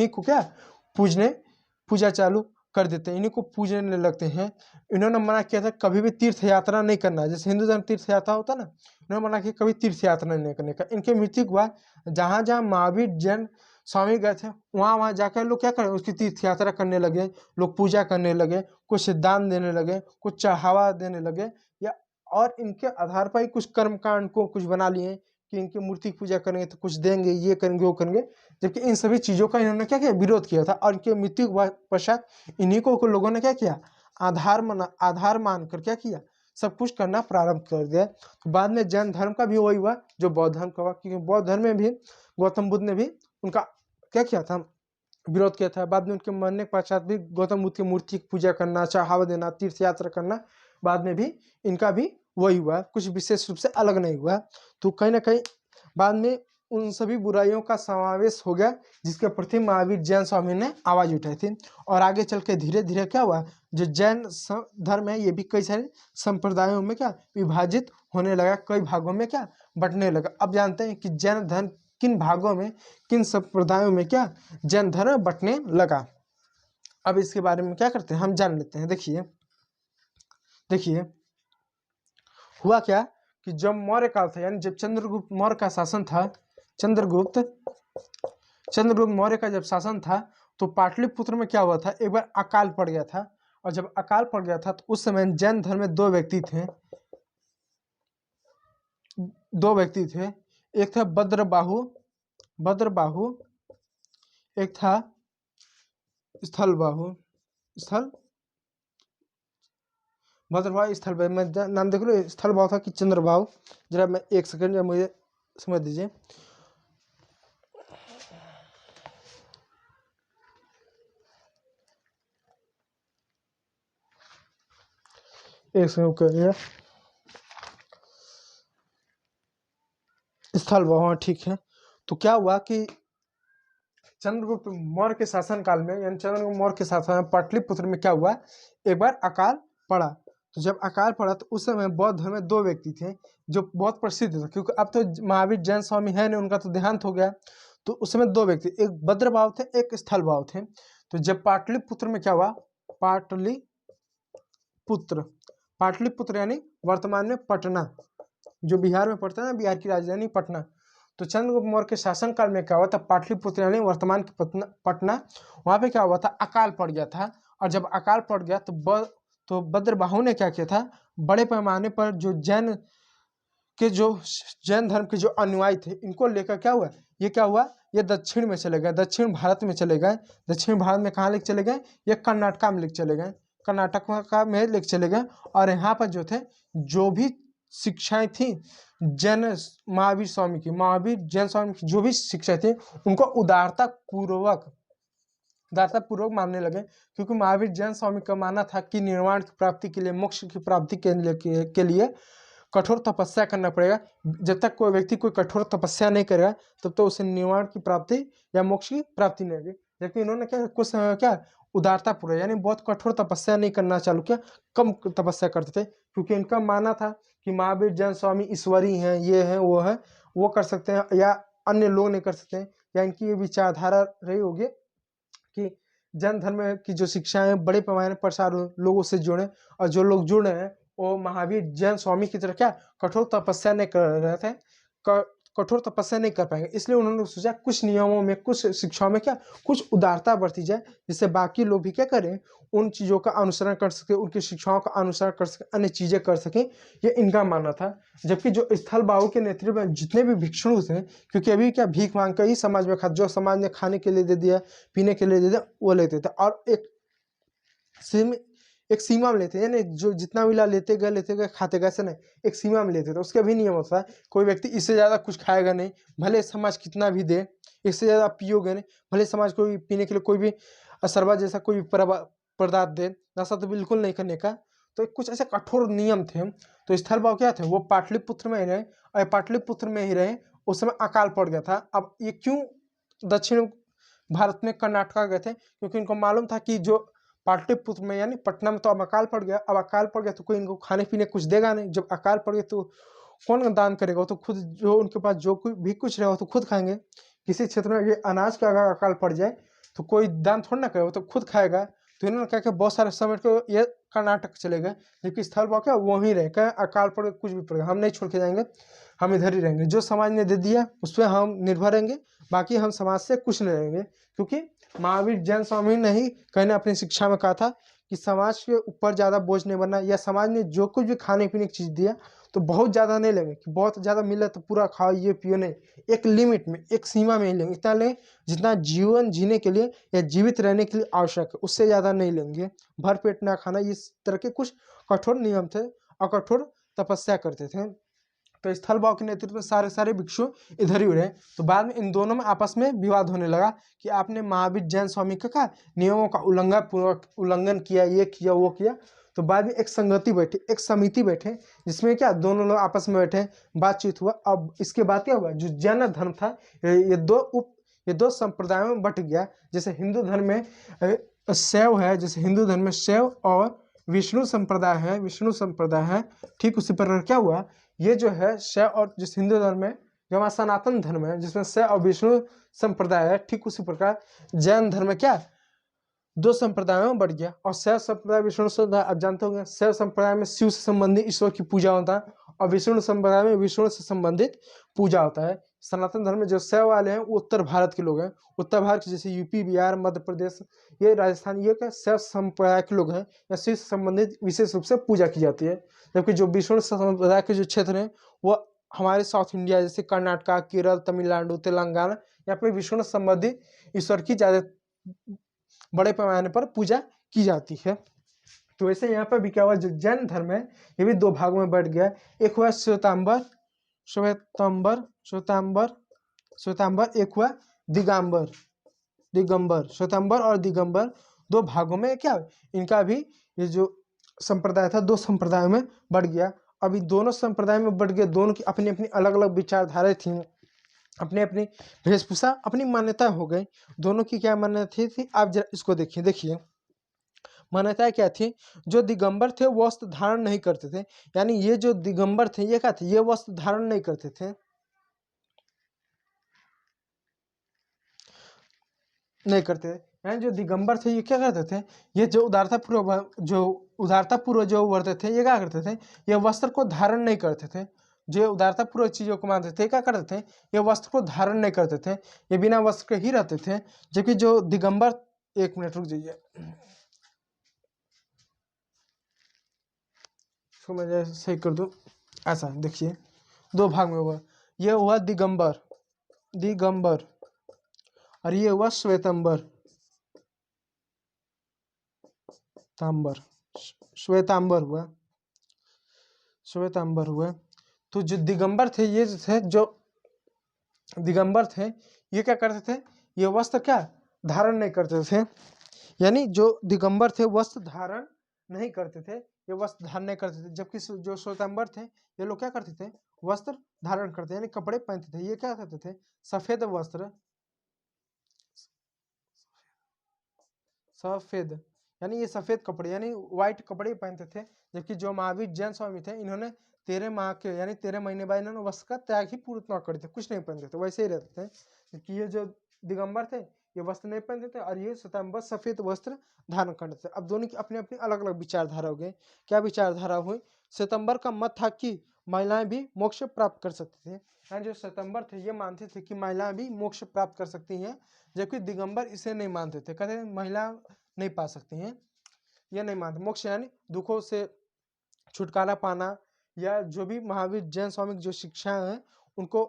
को क्या पूजा चालू कर देते हैं, इन्हीं को पूजने लगते हैं। इन्होंने मना किया था कभी भी तीर्थ यात्रा नहीं करना है, जैसे हिंदू धर्म तीर्थ यात्रा होता है ना, इन्होंने मना किया कभी तीर्थ यात्रा नहीं करने का। इनके मृत्यु के बाद जहाँ जहाँ महावीर जैन स्वामी गए थे वहाँ वहाँ जाकर लोग क्या करें, उसकी तीर्थ यात्रा करने लगे, लोग पूजा करने लगे, कुछ दान देने लगे, कुछ चढ़ावा देने लगे, या और इनके आधार पर ही कुछ कर्मकांड को कुछ बना लिए कि इनकी मूर्ति पूजा करेंगे तो कुछ देंगे, ये करेंगे वो करेंगे। जबकि इन सभी चीज़ों का इन्होंने क्या किया, विरोध किया था। और इनके मृत्यु के पश्चात इन्हीं को लोगों ने क्या किया, आधार मानकर क्या किया, सब कुछ करना प्रारंभ कर दिया। तो बाद में जैन धर्म का भी वही हुआ जो बौद्ध धर्म का हुआ, क्योंकि बौद्ध धर्म में भी गौतम बुद्ध ने भी उनका क्या किया था, विरोध किया था। बाद में उनके मरने के पश्चात भी गौतम बुद्ध की मूर्ति की पूजा करना, चढ़ावा देना, तीर्थ यात्रा करना, बाद में भी इनका भी वही हुआ, कुछ विशेष रूप से अलग नहीं हुआ। तो कहीं ना कहीं बाद में उन सभी बुराइयों का समावेश हो गया जिसके प्रति महावीर जैन स्वामी ने आवाज उठाई थी। और आगे चल के धीरे धीरे क्या हुआ, जो जैन धर्म है ये भी कई सारे संप्रदायों में क्या विभाजित होने लगा, कई भागों में क्या बंटने लगा। अब जानते हैं कि जैन धर्म किन भागों में, किन संप्रदायों में क्या जैन धर्म बंटने लगा। अब इसके बारे में क्या करते हैं, हम जान लेते हैं। देखिए हुआ क्या कि जब मौर्य काल था, यानी जब चंद्रगुप्त मौर्य का शासन था, चंद्रगुप्त मौर्य का जब शासन था, तो पाटलिपुत्र में क्या हुआ था, एक बार अकाल पड़ गया था। और जब अकाल पड़ गया था तो उस समय जैन धर्म में दो व्यक्ति थे। एक था भद्रबाहु, एक था स्थलबाहु। मैं नाम देख लो, स्थलबाहु था कि चंद्रबाहु, जरा मैं एक सेकंड मुझे समझ दीजिए। एक सेकंड करिए, स्थलबाहु, ठीक है। तो क्या हुआ कि चंद्रगुप्त मौर्य के शासन काल में, यानी चंद्रगुप्त मौर्य के शासन में पाटलिपुत्र में क्या हुआ, एक बार अकाल पड़ा। तो जब अकाल पड़ा तो उस समय बौद्ध धर्म में दो व्यक्ति थे जो बहुत प्रसिद्ध थे, क्योंकि अब तो महावीर जैन स्वामी है नहीं, उनका तो देहांत हो गया। तो उस समय दो व्यक्ति, एक भद्रबाहु थे, एक स्थलबाहु थे। तो जब पाटलिपुत्र में क्या हुआ, पाटलिपुत्र यानी वर्तमान में पटना, जो बिहार में पड़ता है ना, बिहार की राजधानी पटना। तो चंद्रगुप्त मौर्य के शासन काल में क्या हुआ था, पाटलिपुत्र यानी वर्तमान की पटना, वहां पे क्या हुआ था, अकाल पड़ गया था। और जब अकाल पड़ गया तो भद्रबाहु ने क्या किया था, बड़े पैमाने पर जो जैन धर्म के जो अनुयायी थे, इनको लेकर क्या हुआ, ये दक्षिण में चले गए, दक्षिण भारत में चले गए। दक्षिण भारत में कहाँ लेके चले गए, ये कर्नाटका में लेके चले गए, कर्नाटका में लेके चले गए। और यहाँ पर जो थे, जो भी शिक्षाएं थी महावीर जैन स्वामी की जो भी शिक्षाएं थी, उनको उदारता पूर्वक मानने लगे। क्योंकि महावीर जैन स्वामी का मानना था कि निर्वाण की प्राप्ति के लिए, मोक्ष की प्राप्ति के लिए कठोर तपस्या करना पड़ेगा। जब तक कोई व्यक्ति कोई कठोर तपस्या नहीं करेगा तब तो उसे निर्वाण की प्राप्ति या मोक्ष की प्राप्ति नहीं होगी। जबकि इन्होंने कुछ समय क्या उदारता पूर्वक, यानी बहुत कठोर तपस्या नहीं करना चालू किया, कम तपस्या करते थे। क्योंकि इनका मानना था कि महावीर जैन स्वामी ईश्वरी हैं, ये हैं, वो कर सकते हैं या अन्य लोग नहीं कर सकते हैं। या इनकी ये विचारधारा रही होगी कि जैन धर्म की जो शिक्षाएं बड़े पैमाने पर प्रसार हो, लोगों से जुड़े, और जो लोग जुड़ रहे हैं वो महावीर जैन स्वामी की तरह क्या कठोर तपस्या नहीं कर रहे थे, कठोर तपस्या नहीं कर पाएंगे। इसलिए उन्होंने सोचा कुछ नियमों में, कुछ शिक्षाओं में क्या कुछ उदारता बरती जाए, जिससे बाकी लोग भी क्या करें, उन चीज़ों का अनुसरण कर सके, उनकी शिक्षाओं का अनुसरण कर सके, अन्य चीज़ें कर सकें। ये इनका मानना था। जबकि जो स्थलबाहु के नेतृत्व में जितने भी भिक्षु थे, क्योंकि अभी क्या भीख मांग कर ही समाज में जो समाज ने खाने के लिए दे दिया, पीने के लिए दे दिया, वो लेते थे। और एक सीमा में लेते, यानी जो जितना मिला लेते गए खाते गए, ऐसे नहीं, एक सीमा में लेते थे। उसके भी नियम होता है, कोई व्यक्ति इससे ज़्यादा कुछ खाएगा नहीं, भले समाज कितना भी दे, इससे ज़्यादा पियोगे नहीं, भले समाज को पीने के लिए कोई भी शरबत जैसा कोई भी पदार्थ दे, ऐसा तो बिल्कुल नहीं करने का। तो कुछ ऐसे कठोर नियम थे। तो स्थलबाहु क्या थे, वो पाटलिपुत्र में ही रहे, और पाटलिपुत्र में ही रहे। उस समय अकाल पड़ गया था। अब ये क्यों दक्षिण भारत में कर्नाटका गए थे, क्योंकि इनको मालूम था कि जो पाटलिपुत्र में यानी पटना में तो अब अकाल पड़ गया। अब अकाल पड़ गया तो कोई इनको खाने पीने कुछ देगा नहीं। जब अकाल पड़ गया तो कौन दान करेगा? वो तो खुद, जो उनके पास जो भी कुछ रहेगा तो खुद खाएंगे। किसी क्षेत्र में ये अनाज का अगर अकाल पड़ जाए तो कोई दान थोड़ा ना करेगा, वो तो खुद खाएगा। तो इन्होंने क्या किया, बहुत सारे समय को ये कर्नाटक चले गए, जबकि स्थल भाव क्या वहीं रहे, क्या अकाल पड़ कुछ भी पड़ेगा हम नहीं छोड़ के जाएंगे, हम इधर ही रहेंगे। जो समाज ने दे दिया उस पर हम निर्भर रहेंगे, बाकी हम समाज से कुछ नहीं रहेंगे। क्योंकि महावीर जैन स्वामी ने ही कहने अपनी शिक्षा में कहा था कि समाज के ऊपर ज़्यादा बोझ नहीं बनना, या समाज ने जो कुछ भी खाने पीने की चीज़ दिया तो बहुत ज़्यादा नहीं लेंगे कि बहुत ज़्यादा मिले तो पूरा खाओ ये पियो, नहीं, एक लिमिट में, एक सीमा में ही लेंगे। इतना लें जितना जीवन जीने के लिए या जीवित रहने के लिए आवश्यक है, उससे ज़्यादा नहीं लेंगे। भर पेट ना खाना, इस तरह के कुछ कठोर नियम थे और कठोर तपस्या करते थे। तो स्थल भाव के नेतृत्व में सारे भिक्षु इधर ही रहे। तो बाद में इन दोनों में आपस में विवाद होने लगा कि आपने महावीर जैन स्वामी का नियमों का उल्लंघन किया, ये किया वो किया। तो बाद में एक संगति बैठी, एक समिति बैठे, जिसमें क्या दोनों लोग आपस में बैठे, बातचीत हुआ। अब इसके बाद क्या हुआ, जो जैन धर्म था ये दो संप्रदायों में बट गया। जैसे हिंदू धर्म में शैव है, जैसे हिंदू धर्म में शैव और विष्णु संप्रदाय है, ठीक उसी प्रकार क्या हुआ, ये जो है शैव और जिस हिंदू धर्म में जो हमारा सनातन धर्म है जिसमें शैव और विष्णु संप्रदाय है, ठीक उसी प्रकार जैन धर्म में क्या दो संप्रदायों में बढ़ गया। और शैव संप्रदाय विष्णु संप्रदाय आप जानते होंगे, शैव संप्रदाय में शिव से संबंधित ईश्वर की पूजा होता है और विष्णु संप्रदाय में विष्णु से संबंधित पूजा होता है। सनातन धर्म में जो शैव वाले हैं वो उत्तर भारत के लोग हैं, उत्तर भारत के जैसे यूपी, बिहार, मध्य प्रदेश, ये राजस्थान, ये क्या शैव संप्रदाय के लोग हैं या शिव से संबंधित विशेष रूप से पूजा की जाती है। जबकि जो विष्णु संप्रदाय के जो क्षेत्र हैं वो हमारे साउथ इंडिया जैसे कर्नाटका, केरल, तमिलनाडु, तेलंगाना, यहाँ पे विष्णु संबंधित ईश्वर की ज़्यादा बड़े पैमाने पर पूजा की जाती है। तो वैसे यहाँ पर भी क्या हुआ, जो जैन धर्म है ये भी दो भागों में बढ़ गया। एक हुआ श्वेतांबर, एक हुआ दिगंबर। श्वेतांबर और दिगंबर दो भागों में क्या इनका भी ये जो संप्रदाय था दो संप्रदायों में बढ़ गया। अभी दोनों संप्रदाय में बढ़ गए, दोनों की अपनी अपनी अलग अलग विचारधाराएं थी, अपनी अपनी वेशभूषा, अपनी मान्यता हो गई। दोनों की क्या मान्यता थी आप जरा इसको देखिए मान्यताएं क्या थी। जो दिगंबर थे वो वस्त्र धारण नहीं करते थे, यानी ये जो दिगंबर थे ये क्या थे, ये वस्त्र धारण नहीं करते थे, यानी जो दिगंबर थे ये क्या करते थे, ये जो उदारतापूर्वक जो वर्ते थे ये क्या करते थे, ये वस्त्र को धारण नहीं करते थे। जो उदारतापूर्वक चीजों को मानते थे क्या करते थे, ये वस्त्र को धारण नहीं करते थे, ये बिना वस्त्र के ही रहते थे। जबकि जो दिगंबर, एक मिनट रुक जाइए, इसको मैं सही कर दूं। ऐसा देखिए दो भाग में हुआ, ये हुआ दिगंबर और ये हुआ श्वेतांबर, श्वेतांबर हुआ। तो जो दिगंबर थे ये थे, जो दिगंबर थे ये क्या करते थे, ये वस्त्र क्या धारण नहीं करते थे, यानी जो दिगंबर थे वस्त्र धारण नहीं करते थे, ये वस्त्र धारण नहीं करते थे। जबकि जो श्वेतांबर थे ये लोग क्या करते थे, वस्त्र धारण करते यानी कपड़े पहनते थे। ये क्या करते थे, सफेद वस्त्र, सफेद यानी ये सफेद कपड़े यानी व्हाइट कपड़े पहनते थे। जबकि जो महावीर जैन स्वामी थे इन्होंने 13 माह के यानी 13 महीने बाद इन्होंने वस्त्र का त्याग ही पूर्ण कर थे, कुछ नहीं पहनते थे, वैसे ही रहते थे। जबकि ये जो दिगंबर थे ये वस्त्र नहीं पहनते थे और ये श्वेतांबर सफेद वस्त्र धारण करते थे। अब दोनों की अपनी अपनी अलग अलग विचारधारा हो गई। क्या विचारधारा हुई, श्वेतांबर का मत था कि महिलाएं भी मोक्ष प्राप्त कर सकती थी, यानी जो श्वेतांबर थे ये मानते थे कि महिलाएं भी मोक्ष प्राप्त कर सकती हैं। जबकि दिगंबर इसे नहीं मानते थे, कहते महिला नहीं पा सकती हैं, यह नहीं मानते। मोक्ष यानी दुखों से छुटकारा पाना, या जो भी महावीर जैन स्वामी की जो शिक्षाएं हैं उनको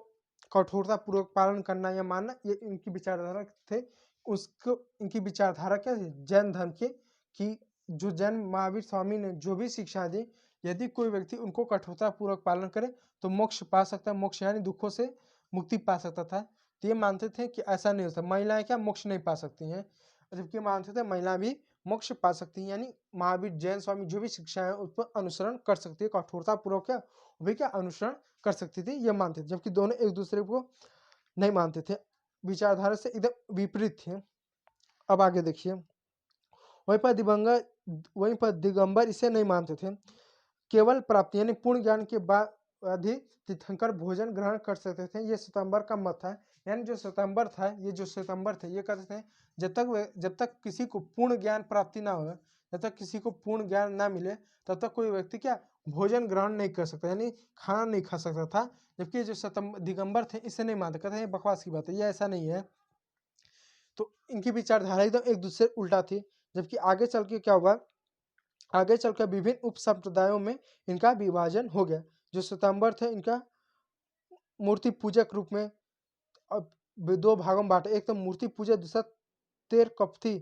कठोरता पूर्वक पालन करना या मानना, ये इनकी विचारधारा थे। उसको इनकी विचारधारा क्या थी जैन धर्म की, कि जो जैन महावीर स्वामी ने जो भी शिक्षा दी, यदि कोई व्यक्ति उनको कठोरता पूर्वक पालन करे तो मोक्ष पा सकता है, मोक्ष यानी दुखों से मुक्ति पा सकता था। तो ये मानते थे कि ऐसा नहीं होता, महिलाएं क्या मोक्ष नहीं पा सकती हैं, जबकि मानते थे महिला भी मोक्ष पा सकती हैं, यानी महावीर जैन स्वामी जो भी शिक्षा है उस पर अनुसरण कर सकती है, कठोरता पूर्वक क्या भी क्या अनुसरण कर सकती थी, ये मानते थे। जबकि दोनों एक दूसरे को नहीं मानते थे, विचारधारा से एकदम विपरीत थे। अब आगे देखिए, वहीं पर दिगंबर इसे नहीं मानते थे। केवल प्राप्ति यानी पूर्ण ज्ञान के बाद ही तीर्थंकर भोजन ग्रहण कर सकते थे, ये श्वेतांबर का मत था। यानी जो श्वेतांबर था, ये जो श्वेतांबर थे, ये कहते थे जब तक किसी को पूर्ण ज्ञान प्राप्ति ना हो, जब तक किसी को पूर्ण ज्ञान ना मिले, तब तक कोई व्यक्ति क्या भोजन ग्रहण नहीं कर सकता, यानी खाना नहीं खा सकता था। जबकि जो दिगंबर थे इसे नहीं मानते, कहते हैं ये बकवास की बात है, ये ऐसा नहीं है। तो इनकी विचारधारा एकदम एक दूसरे उल्टा थी। जबकि आगे चल के क्या हुआ, आगे चलकर विभिन्न उप संप्रदायों में इनका विभाजन हो गया। जो श्वेतांबर थे इनका मूर्ति पूजक रूप में अब दो भागों में बांटे, एक तो मूर्ति पूजक, दूसरा तेर कप्थी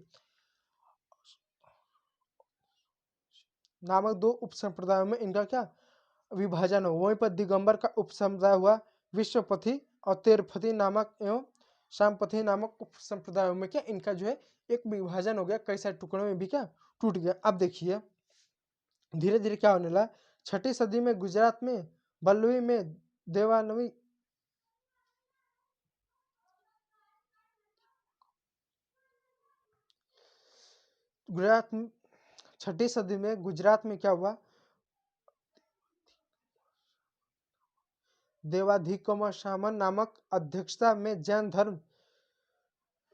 नामक दो उप संप्रदायों में इनका क्या विभाजन हो। वहीं पर दिगंबर का उप संप्रदाय हुआ विश्वपथी और तेरपथी नामक एवं शामपथी नामक उप संप्रदायों में क्या इनका जो है एक विभाजन हो गया, कई सारे टुकड़ों में भी क्या टूट गया। अब देखिए धीरे धीरे क्या होने लगा, 6ठी सदी में गुजरात में बल्लवी में देवानवी गुजरात 6ठी सदी में गुजरात में क्या हुआ, देवाधिकम शामन नामक अध्यक्षता में जैन धर्म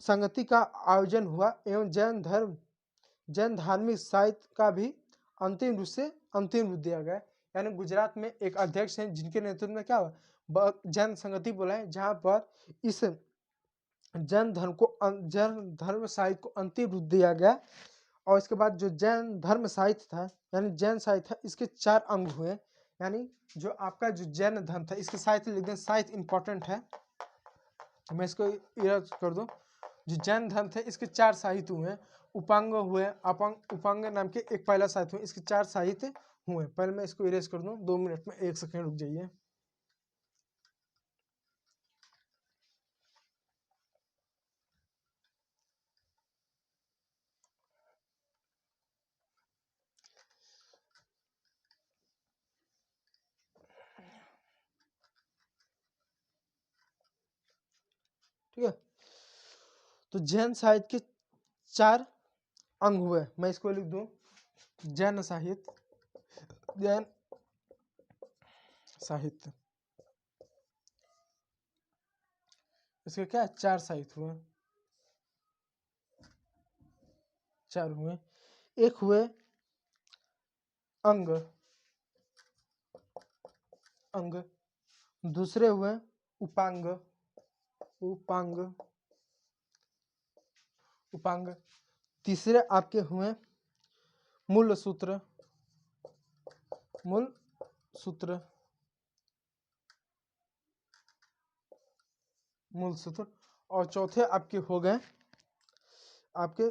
संगति का आयोजन हुआ एवं जैन धार्मिक साहित्य का भी अंतिम रूप दिया गया। यानी गुजरात में एक अध्यक्ष हैं जिनके नेतृत्व में क्या हुआ जैन संगति बोला है, जहां पर इस जैन धर्म साहित्य को अंतिम रूप दिया गया। और इसके बाद जो जैन धर्म साहित्य था, यानी जैन साहित्य था, इसके 4 अंग हुए। यानी जो आपका जो जैन धर्म था इसके साहित्य लिख दें, साहित्य इंपॉर्टेंट है, मैं इसको इरेज कर दूं। जो जैन धर्म थे इसके 4 साहित्य हुए, उपांग हुए, उपांग नाम के एक पहला साहित्य हुए, इसके 4 साहित्य हुए। पहले मैं इसको इरेज कर दूं, 2 मिनट में 1 सेकेंड रुक जाइए। ठीक है, तो जैन साहित्य के 4 अंग हुए, मैं इसको लिख दूं जैन साहित्य, जैन साहित्य, इसके क्या 4 साहित्य हुए, 4 हुए। एक हुए अंग, दूसरे हुए उपांग, तीसरे आपके हुए मूल सूत्र, और चौथे आपके हो गए आपके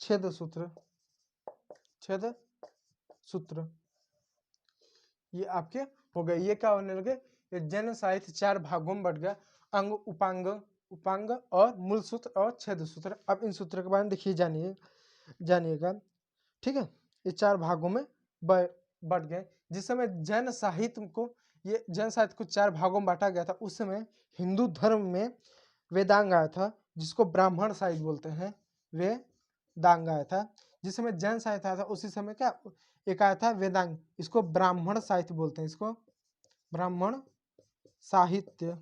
छेद सूत्र, ये आपके हो गए। ये क्या होने लगे, ये जैन साहित्य 4 भागों में बढ़ गया, अंग, उपांग और मूल सूत्र और छेद सूत्र। अब इन सूत्रों के बारे में देखिए, जानिएगा। ठीक है, ये 4 भागों में बढ़ गए। जिस समय जैन साहित्य को 4 भागों में बांटा गया था, उस समय हिंदू धर्म में वेदांग आया था, जिसको ब्राह्मण साहित्य बोलते हैं, वेदांग आया था। जिस समय जैन साहित्य आया था उसी समय क्या एक आया था वेदांग, इसको ब्राह्मण साहित्य बोलते हैं, इसको ब्राह्मण साहित्य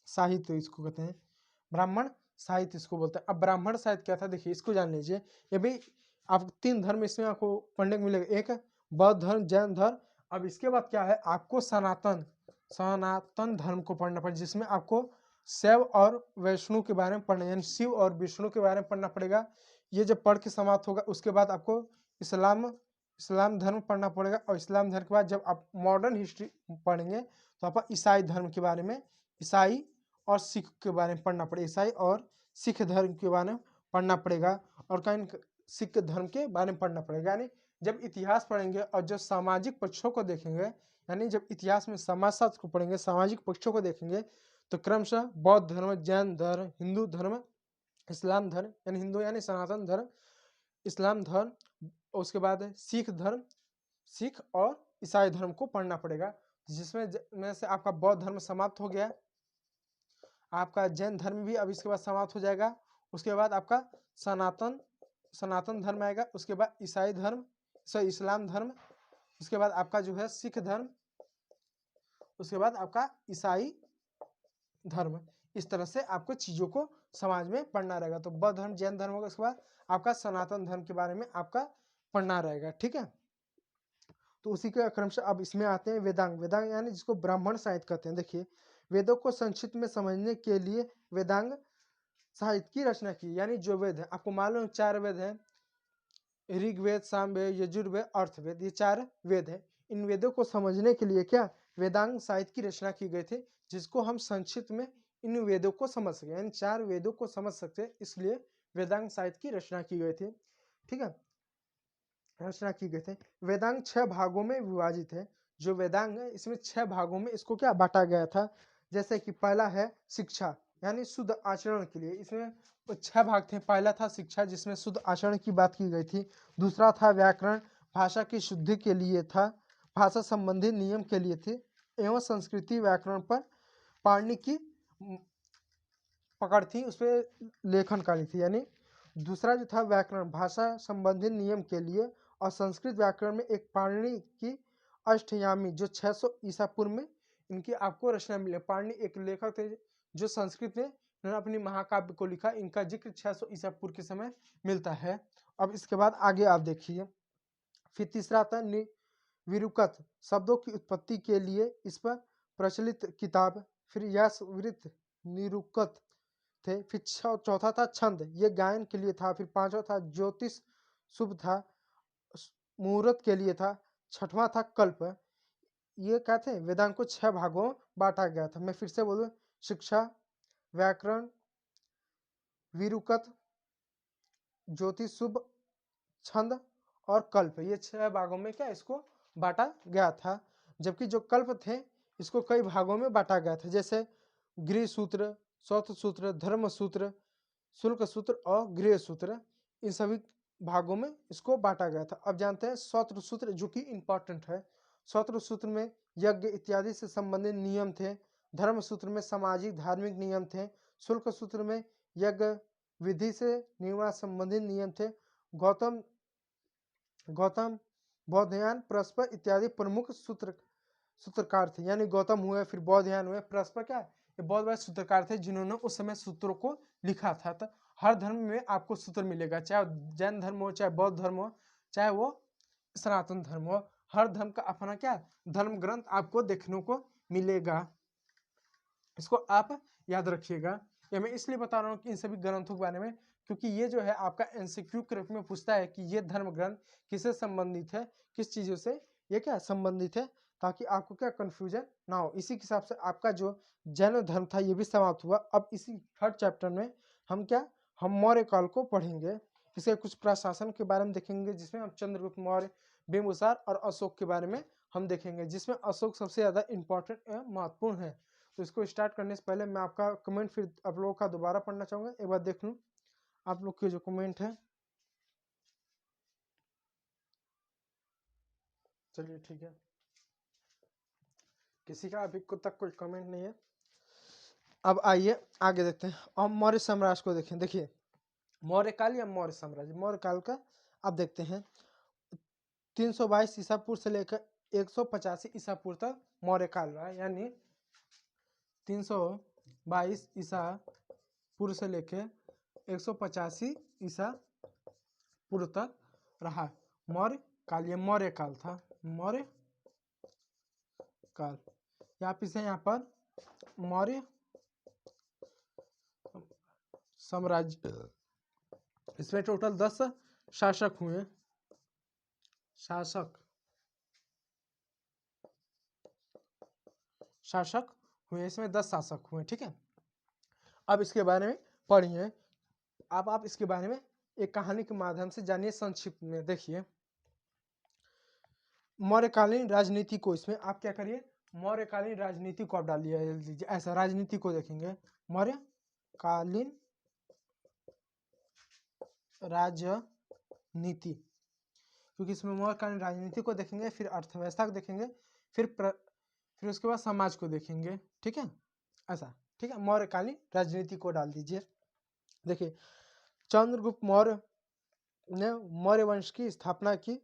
इसको कहते हैं, ब्राह्मण साहित्य इसको बोलते हैं। अब ब्राह्मण साहित्य क्या था, देखिए इसको जान लीजिए। ये भी आपको 3 धर्म इसमें आपको पढ़ने को मिलेगा, एक बौद्ध धर्म, जैन धर्म। अब इसके बाद क्या है, आपको सनातन धर्म को पढ़ना पड़ेगा, जिसमें आपको शैव और वैष्णु के बारे में पढ़ना, यानी शिव और विष्णु के बारे में पढ़ना पड़ेगा। ये जब पढ़ के समाप्त होगा उसके बाद आपको इस्लाम धर्म पढ़ना पड़ेगा। और इस्लाम धर्म के बाद जब आप मॉडर्न हिस्ट्री पढ़ेंगे तो आप ईसाई धर्म के बारे में, ईसाई और सिख के बारे में पढ़ना पड़ेगा, ईसाई और सिख धर्म के बारे में पढ़ना पड़ेगा, और कहीं सिख धर्म के बारे में पढ़ना पड़ेगा। यानी जब इतिहास पढ़ेंगे और जो सामाजिक पक्षों को देखेंगे, यानी जब इतिहास में समाजशास्त्र को पढ़ेंगे, सामाजिक पक्षों को देखेंगे, तो क्रमशः बौद्ध धर्म, जैन धर्म, हिंदू धर्म, इस्लाम धर्म, यानी हिंदू यानी सनातन धर्म, इस्लाम धर्म, उसके बाद सिख और ईसाई धर्म को पढ़ना पड़ेगा। जिसमें में से आपका बौद्ध धर्म समाप्त हो गया, आपका जैन धर्म भी अब इसके बाद समाप्त हो जाएगा, उसके बाद आपका सनातन धर्म आएगा, उसके बाद ईसाई धर्म, इस्लाम धर्म, उसके बाद आपका जो है सिख धर्म, उसके बाद आपका ईसाई धर्म। इस तरह से आपको चीजों को समाज में पढ़ना रहेगा। तो बौद्ध धर्म, जैन धर्म होगा, उसके बाद आपका सनातन धर्म के बारे में आपका पढ़ना रहेगा, ठीक है। तो उसी के क्रम से अब इसमें आते हैं वेदांग। वेदांग यानी जिसको ब्राह्मण साहित्य कहते हैं। देखिए, वेदों को संक्षिप्त में समझने के लिए वेदांग साहित्य की रचना की। यानी जो वेद है, आपको मालूम 4 वेद हैं, ऋग्वेद, सामवेद, यजुर्वेद, अर्थवेद, ये 4 वेद हैं। इन वेदों को समझने के लिए क्या वेदांग साहित्य की रचना की गई थी, जिसको हम संक्षिप्त में इन वेदों को समझ सके, यानी 4 वेदों को समझ सकते, इसलिए वेदांग साहित्य की रचना की गई थी, ठीक है। रचना की गई थी। वेदांग 6 भागों में विभाजित है। जो वेदांग है इसमें 6 भागों में इसको क्या बांटा गया था। जैसे कि पहला है शिक्षा, यानी शुद्ध आचरण के लिए, इसमें 6 भाग थे। पहला था शिक्षा, जिसमें शुद्ध आचरण की बात की गई थी। दूसरा था व्याकरण, भाषा की शुद्धि के लिए था, भाषा संबंधी नियम के लिए थे, एवं संस्कृति व्याकरण पर पाणिनि की पकड़ थी, उस पर लेखन काली थी। यानी दूसरा जो था व्याकरण, भाषा संबंधी नियम के लिए, और संस्कृत व्याकरण में एक पाणिनि की अष्टयामी जो 600 ईसा पूर्व में इनकी आपको रचना मिले। पाणिनि एक लेखक थे जो संस्कृत में उन्होंने अपनी महाकाव्य को लिखा। इनका जिक्र 600 ईसा पूर्व के समय मिलता है। अब इसके बाद आगे आप देखिए, फिर तीसरा था विरुकत, शब्दों की उत्पत्ति के लिए इस पर प्रचलित किताब। फिर यशवृत निरुकत थे। फिर चौथा था छंद, ये गायन के लिए था। फिर पांचवा था ज्योतिष, शुभ था, मुहूर्त के लिए था। छठवां था कल्प। ये क्या थे, वेदांत को 6 भागों में बांटा गया था। मैं फिर से बोलूं, शिक्षा, व्याकरण, विरुकत, ज्योतिष, शुभ, छंद और कल्प, ये 6 भागों में क्या इसको बांटा गया था। जबकि जो कल्प थे इसको कई भागों में बांटा गया था, जैसे गृह सूत्र, सौथ सूत्र, धर्म सूत्र, शुल्क सूत्र और गृह सूत्र, इन सभी भागों में इसको बांटा गया था। अब जानते हैं सौत्र सूत्र, जो कि इंपॉर्टेंट है। सौत्र सूत्र में यज्ञ इत्यादि से संबंधित नियम थे। धर्म सूत्र में सामाजिक धार्मिक नियम थे। शुल्क सूत्र में यज्ञ विधि से निर्वाह संबंधित नियम थे। गौतम बौद्धयान, परस्पर इत्यादि प्रमुख सूत्रकार थे। यानी गौतम हुए, फिर बौद्धयान हुए, परस्पर क्या, ये बहुत बड़े सूत्रकार थे जिन्होंने उस समय सूत्रों को लिखा था। तो हर धर्म में आपको सूत्र मिलेगा, चाहे जैन धर्म हो, चाहे बौद्ध धर्म हो, चाहे वो सनातन धर्म हो, हर धर्म का अपना क्या धर्म ग्रंथ आपको देखने को मिलेगा। इसको आप याद रखिएगा। ये मैं इसलिए बता रहा हूँ कि इन सभी ग्रंथों के बारे में, क्योंकि ये जो है आपका एमसीक्यू के रूप में पूछता है कि ये धर्म ग्रंथ किससे संबंधित है, किस चीजों से ये क्या संबंधित है, ताकि आपको क्या कंफ्यूजन ना हो। इसी के हिसाब से आपका जो जैन धर्म था ये भी समाप्त हुआ। अब इसी 3rd चैप्टर में हम मौर्य काल को पढ़ेंगे। इसके कुछ प्रशासन के बारे में देखेंगे, जिसमें हम चंद्रगुप्त मौर्य, बिंदुसार और अशोक के बारे में हम देखेंगे, जिसमें अशोक सबसे ज्यादा इंपॉर्टेंट एवं महत्वपूर्ण है। तो इसको स्टार्ट करने से पहले मैं आपका कमेंट फिर आप लोगों का दोबारा पढ़ना चाहूंगा, एक बार देख लूं आप लोग के जो कमेंट है। चलिए ठीक है, किसी का अभी तक कोई कमेंट नहीं है। अब आइए आगे देखते हैं। अब मौर्य साम्राज्य को देखें। देखिए, मौर्य काल या मौर्य साम्राज्य, मौर्य काल का अब देखते हैं। 322 ईसा पूर्व से लेकर 185 ईसा पूर्व तक मौर्य काल रहा है। यानी 322 ईसा पूर्व से लेकर 185 ईसा पूर्व तक रहा मौर्य काल। ये मौर्य काल था, मौर्य काल। आप इसे यहाँ पर मौर्य साम्राज्य, इसमें टोटल 10 शासक हुए। शासक हुए, इसमें 10 शासक हुए, ठीक है। अब इसके बारे में पढ़िए। अब आप इसके बारे में एक कहानी के माध्यम से जानिए संक्षिप्त में। देखिए, मौर्यकालीन राजनीति को इसमें आप क्या करिए, मौर्यकालीन राजनीति को आप डालिए। ऐसा राजनीति को देखेंगे, मौर्यकालीन राजनीति, क्योंकि इसमें मौर्यकालीन राजनीति को देखेंगे, फिर अर्थव्यवस्था को देखेंगे, फिर उसके बाद समाज को देखेंगे, ठीक है। ऐसा, ठीक है। मौर्यकालीन राजनीति को डाल दीजिए। देखिए, चंद्रगुप्त मौर्य ने मौर्य वंश की स्थापना की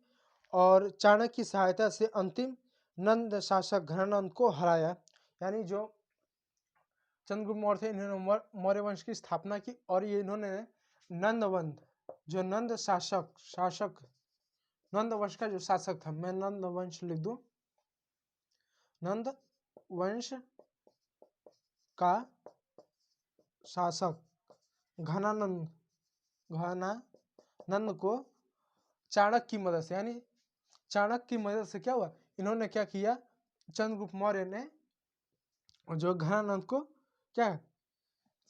और चाणक्य की सहायता से अंतिम नंद शासक घनानंद को हराया। यानी जो चंद्रगुप्त मौर्य थे, इन्होंने मौर्य वंश की स्थापना की और ये इन्होंने नंदवंश, जो नंद शासक नंद वंश का जो शासक था, मैं नंद वंश लिख दूं, नंद वंश का शासक घनानंद को चाणक्य की मदद से, यानी चाणक्य की मदद से क्या हुआ, इन्होंने क्या किया, चंद्रगुप्त मौर्य ने जो घनानंद को क्या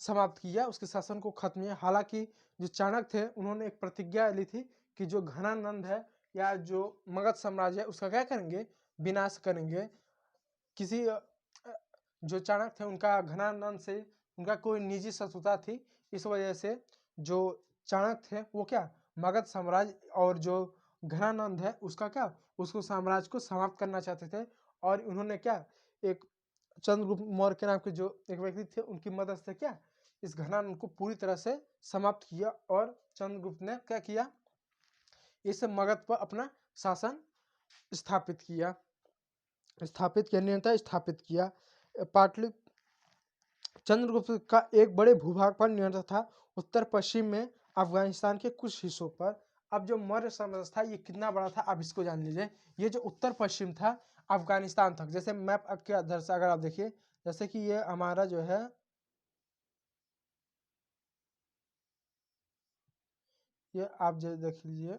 समाप्त किया, उसके शासन को खत्म किया। हालांकि जो चाणक्य थे उन्होंने एक प्रतिज्ञा ली थी कि जो घनानंद है या जो मगध साम्राज्य है उसका क्या करेंगे, विनाश करेंगे। किसी जो चाणक्य थे उनका घनानंद से उनका कोई निजी शत्रुता थी, इस वजह से जो चाणक्य थे वो क्या मगध साम्राज्य और जो घनानंद है उसका क्या उसको साम्राज्य को समाप्त करना चाहते थे। और उन्होंने क्या एक चंद्रगुप्त मौर्य के नाम के जो एक व्यक्ति थे उनकी मदद से क्या इस घनानंद को पूरी तरह से समाप्त किया और चंद्रगुप्त ने क्या किया, इस मगध पर अपना शासन स्थापित किया नियंत्रण स्थापित किया। पाटलि चंद्रगुप्त का एक बड़े भूभाग पर नियंत्रण था, उत्तर पश्चिम में अफगानिस्तान के कुछ हिस्सों पर। अब जो मौर्य साम्राज्य था ये कितना बड़ा था आप इसको जान लीजिए। ये जो उत्तर पश्चिम था अफगानिस्तान तक, जैसे मैप के आधार से अगर आप देखिए, जैसे कि ये हमारा जो है ये आप जो देख लीजिए,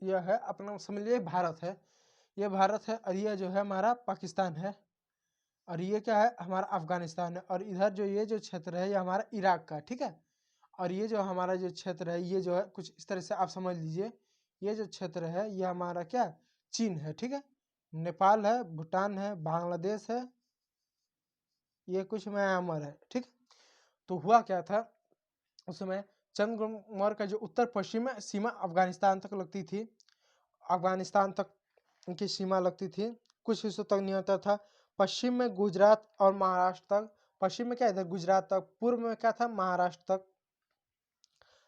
यह है अपना समझ लीजिए भारत है, ये भारत है और ये जो है हमारा पाकिस्तान है और ये क्या है हमारा अफगानिस्तान है और इधर जो ये जो क्षेत्र है ये हमारा इराक का, ठीक है। और ये जो हमारा जो क्षेत्र है ये जो है कुछ इस तरह से आप समझ लीजिए, ये जो क्षेत्र है ये हमारा क्या चीन है, ठीक है, नेपाल है, भूटान है, बांग्लादेश है, ये कुछ म्यांमार है, ठीक। तो हुआ क्या था उस समय चंद्रगुप्त मौर्य का जो उत्तर पश्चिम में सीमा अफगानिस्तान तक लगती थी, अफगानिस्तान तक उनकी सीमा लगती थी, कुछ हिस्सों तक नियंत्रण था। पश्चिम में गुजरात और महाराष्ट्र तक, पश्चिम में क्या इधर गुजरात तक, पूर्व में क्या था महाराष्ट्र तक,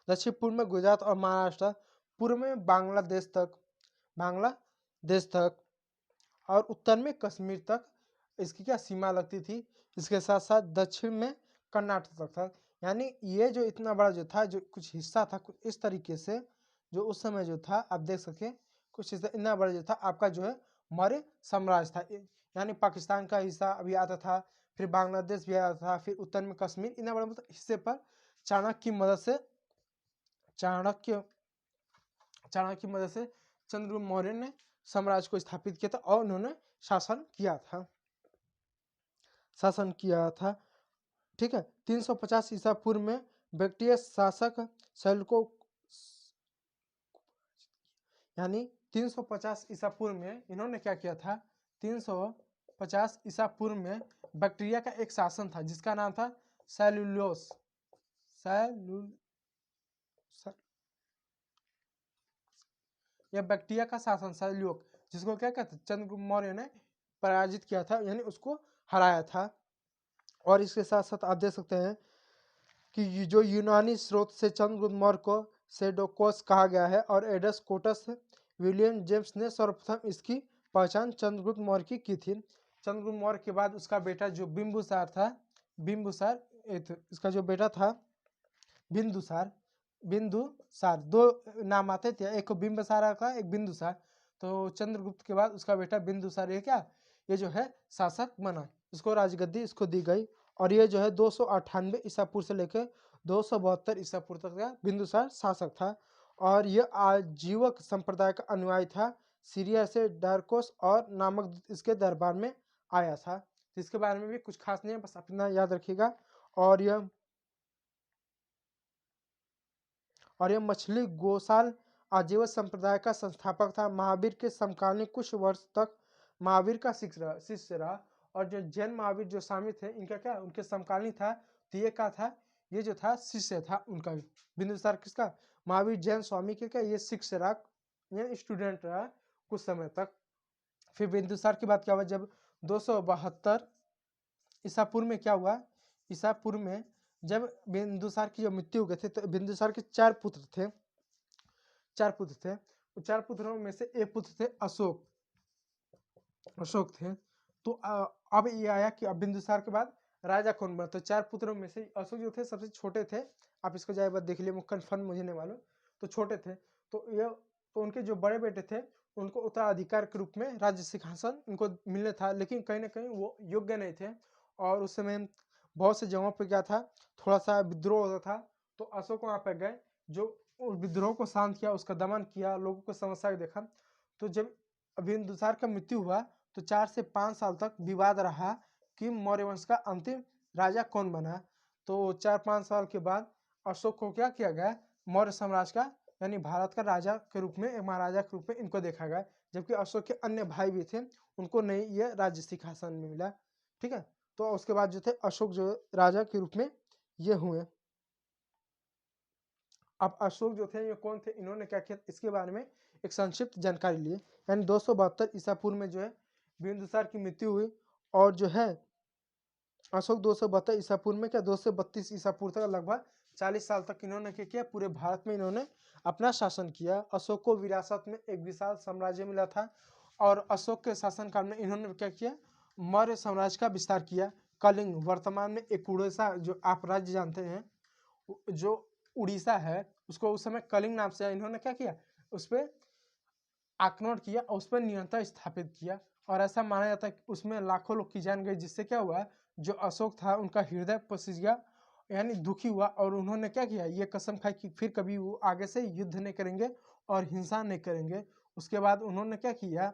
दक्षिण पूर्व में गुजरात और महाराष्ट्र, पूर्व में बांग्लादेश तक और उत्तर में कश्मीर तक इसकी क्या सीमा लगती थी। इसके साथ साथ दक्षिण में कर्नाटक तक था। यानी ये जो इतना बड़ा जो था जो कुछ हिस्सा था कुछ इस तरीके से, जो उस समय जो था आप देख सके कुछ हिस्सा इतना बड़ा जो था आपका जो है मौर्य साम्राज्य था। यानी पाकिस्तान का हिस्सा अभी आता था, फिर बांग्लादेश भी आता था, फिर उत्तर में कश्मीर, इतना बड़ा मतलब हिस्से पर चाणक्य की मदद से चाणक्य की मदद से चंद्रगुप्त मौर्य ने साम्राज्य को स्थापित किया था और उन्होंने शासन किया था, ठीक है। 350 ईसा पूर्व में बैक्ट्रियस शासक शैलको, यानी 350 ईसा पूर्व में इन्होंने क्या किया था, 350 ईसा पूर्व में बैक्ट्रिया का एक शासन था जिसका नाम था सैलुलोस यह बैक्ट्रिया का शासन सैल्यूक, जिसको क्या कहते चंद्रगुप्त मौर्य ने पराजित किया था, यानी उसको हराया था। और इसके साथ साथ आप देख सकते हैं कि जो यूनानी स्रोत से चंद्रगुप्त मौर्य को सेडोकोस कहा गया है और एडस कोटस विलियम जेम्स ने सर्वप्रथम इसकी पहचान चंद्रगुप्त मौर्य की थी। चंद्रगुप्त मौर्य के बाद उसका बेटा जो बिंदुसार था, इसका जो बेटा था बिंदुसार, दो नाम आते थे, एक बिंबिसार का एक बिंदुसार। तो चंद्रगुप्त के बाद उसका बेटा बिंदुसार ये जो है शासक बना, इसको राजगद्दी इसको दी गई। और ये जो है 298 ईसा पूर्व से लेकर 272 ईसा पूर्व तक का बिंदुसार शासक था और ये आजीवक संप्रदाय का अनुयायी था। सीरिया से डार्कोस और नामक इसके दरबार में आया था। इसके बारे में भी कुछ खास नहीं है, बस अपना याद रखिएगा। और यह मछली गोसाल आजीवन संप्रदाय का संस्थापक था। महावीर के समकालीन कुछ वर्ष तक महावीर का शिष्य रहा। और जो जैन महावीर जो स्वामी थे इनका क्या उनके समकालीन था, तो ये क्या था, ये जो था शिष्य था उनका भी। बिंदुसार किसका, महावीर जैन स्वामी के क्या ये शिष्य रहा, ये स्टूडेंट रहा कुछ समय तक। फिर बिंदुसार की बात क्या हुआ, जब 272 ईसापुर में क्या हुआ, ईसापुर में जब बिंदुसार की जो मृत्यु हो गई थी, तो बिंदुसार के 4 पुत्र थे, 4 पुत्र थे। तो 4 पुत्रों में से एक पुत्र थे अशोक, अशोक थे। तो अब ये आया कि अब बिंदुसार के बाद राजा कौन बना। तो 4 पुत्रों में से अशोक जो थे सबसे छोटे थे। आप इसको जाए बात देख लिए, कन्फर्म मुझे नहीं मालूम, तो छोटे थे। तो उनके जो बड़े बेटे थे उनको उत्तराधिकार के रूप में राज्य सिंहासन उनको मिलने था, लेकिन कहीं ना कहीं वो योग्य नहीं थे। और उस समय बहुत से जगहों पर क्या था, थोड़ा सा विद्रोह होता था। तो अशोक वहाँ पर गए, जो उस विद्रोह को शांत किया, उसका दमन किया, लोगों को समस्या को देखा। तो जब बिंदुसार का मृत्यु हुआ तो 4 से 5 साल तक विवाद रहा कि मौर्य वंश का अंतिम राजा कौन बना। तो 4-5 साल के बाद अशोक को क्या किया गया, मौर्य साम्राज्य का यानी भारत का राजा के रूप में, एक महाराजा के रूप में इनको देखा गया। जबकि अशोक के अन्य भाई भी थे, उनको नहीं ये राज्य सिंहासन में मिला। ठीक है, तो उसके बाद जो थे अशोक जो राजा के रूप में ये हुए। अब अशोक जो थे ये कौन थे, इन्होंने क्या किया, इसके बारे में एक संक्षिप्त जानकारी लिए। यानी 272 ईसा पूर्व में जो है बिंदुसार की मृत्यु हुई, और जो है अशोक 272 ईसा पूर्व में क्या 232 ईसा पूर्व तक लगभग 40 साल तक इन्होंने क्या किया, पूरे भारत में इन्होंने अपना शासन किया। अशोक को विरासत में एक विशाल साम्राज्य मिला था, और अशोक के शासनकाल में इन्होंने क्या किया, मौर्य साम्राज्य का विस्तार किया। कलिंग वर्तमान में एक उड़ीसा जो आप राज्य जानते हैं, जो उड़ीसा है, उसको उस समय कलिंग नाम से इन्होंने क्या किया, उस पर आक्रमण किया और उस पर नियंत्रण स्थापित किया। और ऐसा माना जाता है कि उसमें लाखों लोग की जान गई, जिससे क्या हुआ, जो अशोक था उनका हृदय पसीज गया, यानी दुखी हुआ। और उन्होंने क्या किया, ये कसम खाई कि फिर कभी वो आगे से युद्ध नहीं करेंगे और हिंसा नहीं करेंगे। उसके बाद उन्होंने क्या किया,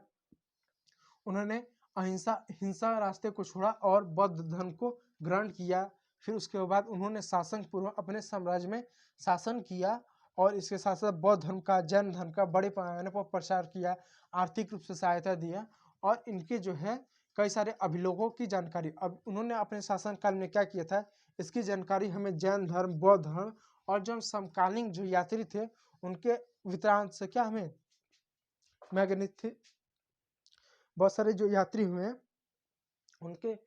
उन्होंने अहिंसा हिंसा रास्ते को छोड़ा और बौद्ध धर्म को ग्रहण किया। फिर उसके बाद उन्होंने शासन पूर्वक अपने साम्राज्य में शासन किया, और इसके साथ साथ बौद्ध धर्म का, जैन धर्म का बड़े पैमाने पर प्रचार किया, आर्थिक रूप से सहायता दिया। और इनके जो है कई सारे अभिलोकों की जानकारी अब उन्होंने अपने शासनकाल में क्या किया था, इसकी जानकारी हमें जैन धर्म, बौद्ध धर्म और जो समकालीन जो यात्री थे उनके वृत्तांत से क्या हमें मैगनित थे, बहुत सारे जो यात्री हुए हैं उनके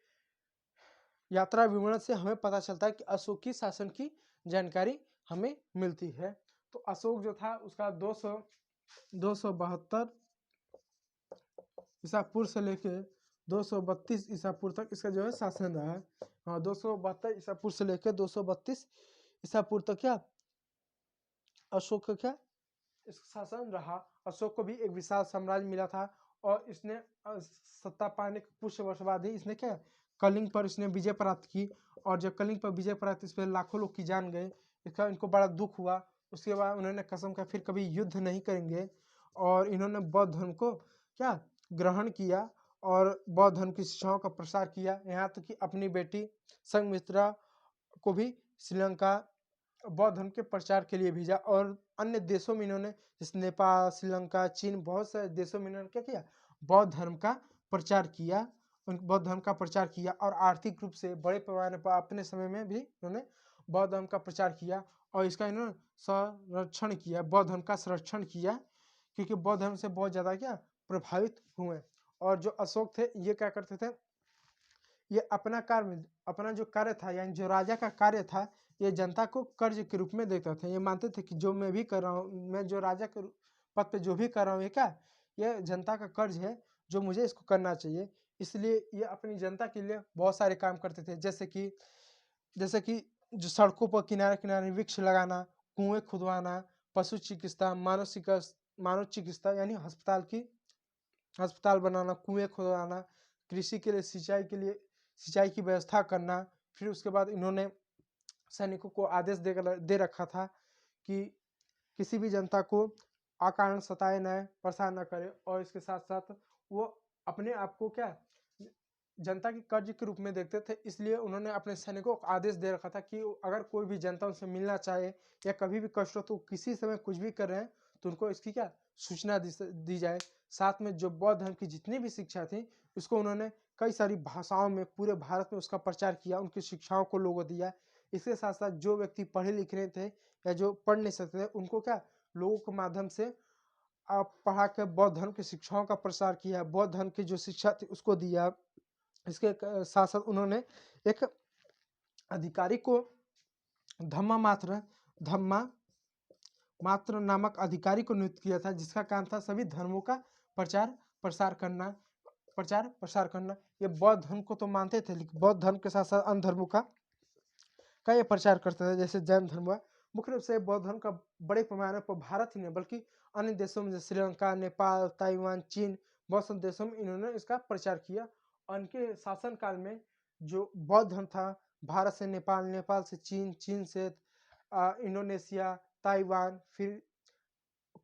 यात्रा विवरण से हमें पता चलता है कि अशोक की शासन की जानकारी हमें मिलती है। तो अशोक जो था उसका 272 ईसा पूर्व से लेके 232 ईसा पूर्व तक इसका जो है शासन रहा है। हाँ, 272 ईसा पूर्व से लेके 232 ईसा पूर्व तक क्या अशोक का क्या इसका शासन रहा। अशोक को भी एक विशाल साम्राज्य मिला था, और इसने सत्ता पाने के कुछ वर्ष बाद ही इसने क्या कलिंग पर इसने विजय प्राप्त की। और जब कलिंग पर विजय प्राप्त, इस पर लाखों लोग की जान गए, इसका इनको बड़ा दुख हुआ। उसके बाद उन्होंने कसम का फिर कभी युद्ध नहीं करेंगे, और इन्होंने बौद्ध धर्म को क्या ग्रहण किया और बौद्ध धर्म की शिक्षाओं का प्रसार किया। यहाँ तक कि अपनी बेटी संघमित्रा को भी श्रीलंका बौद्ध धर्म के प्रचार के लिए भेजा, और अन्य देशों में इन्होंने जैसे नेपाल, श्रीलंका, चीन, बहुत सारे देशों में इन्होंने क्या किया, बौद्ध धर्म का प्रचार किया, उन बौद्ध धर्म का प्रचार किया। और आर्थिक रूप से बड़े पैमाने पर अपने समय में भी इन्होंने बौद्ध धर्म का प्रचार किया, और इसका इन्होंने संरक्षण किया, बौद्ध धर्म का संरक्षण किया, क्योंकि बौद्ध धर्म से बहुत ज़्यादा क्या प्रभावित हुए। और जो अशोक थे ये क्या करते थे, ये अपना जो कार्य था, यानी जो राजा का कार्य था, ये जनता को कर्ज के रूप में देते थे। ये मानते थे कि जो मैं भी कर रहा हूँ, मैं जो राजा के पद पे जो भी कर रहा हूँ, ये क्या, ये जनता का कर्ज है जो मुझे इसको करना चाहिए। इसलिए ये अपनी जनता के लिए बहुत सारे काम करते थे, जैसे कि जो सड़कों पर किनारे किनारे वृक्ष लगाना, कुएं खुदवाना, पशु चिकित्सा, मानव चिकित्सा यानी अस्पताल बनाना, कुएं खुदवाना, कृषि के लिए सिंचाई की व्यवस्था करना। फिर उसके बाद इन्होंने सैनिकों को आदेश दे रखा था कि किसी भी जनता को अकारण सताए न, परेशान न करे। और इसके साथ साथ वो अपने आप को क्या जनता के कर्ज के रूप में देखते थे। इसलिए उन्होंने अपने सैनिकों को आदेश दे रखा था कि अगर कोई भी जनता उनसे मिलना चाहे या कभी भी कष्ट हो, तो किसी समय कुछ भी कर रहे हैं तो उनको इसकी क्या सूचना दी जाए। साथ में जो बौद्ध धर्म की जितनी भी शिक्षा थी, उसको उन्होंने कई सारी भाषाओं में पूरे भारत में उसका प्रचार किया, उनकी शिक्षाओं को लोगों दिया। इसके साथ साथ जो व्यक्ति पढ़े लिख रहे थे या जो पढ़ नहीं सकते थे, उनको क्या लोगों के माध्यम से पढ़ा के बौद्ध धर्म की शिक्षाओं का प्रसार किया, बौद्ध धर्म की जो शिक्षा थी उसको दिया। इसके साथ साथ उन्होंने एक अधिकारी को धम्मा मात्र नामक अधिकारी को नियुक्त किया था, जिसका काम था सभी धर्मों का प्रचार प्रसार करना। ये बौद्ध धर्म को तो मानते थे, लेकिन बौद्ध धर्म के साथ साथ अन्य धर्मों का ये प्रचार करते थे, जैसे जैन धर्म हुआ। मुख्य रूप से बौद्ध धर्म का बड़े पैमाने पर भारत ही नहीं बल्कि अन्य देशों में जैसे श्रीलंका, नेपाल, ताइवान, चीन, बहुत से देशों में इन्होंने इसका प्रचार किया। और इनके शासनकाल में जो बौद्ध धर्म था, भारत से नेपाल, नेपाल से चीन, चीन से इंडोनेशिया, ताइवान, फिर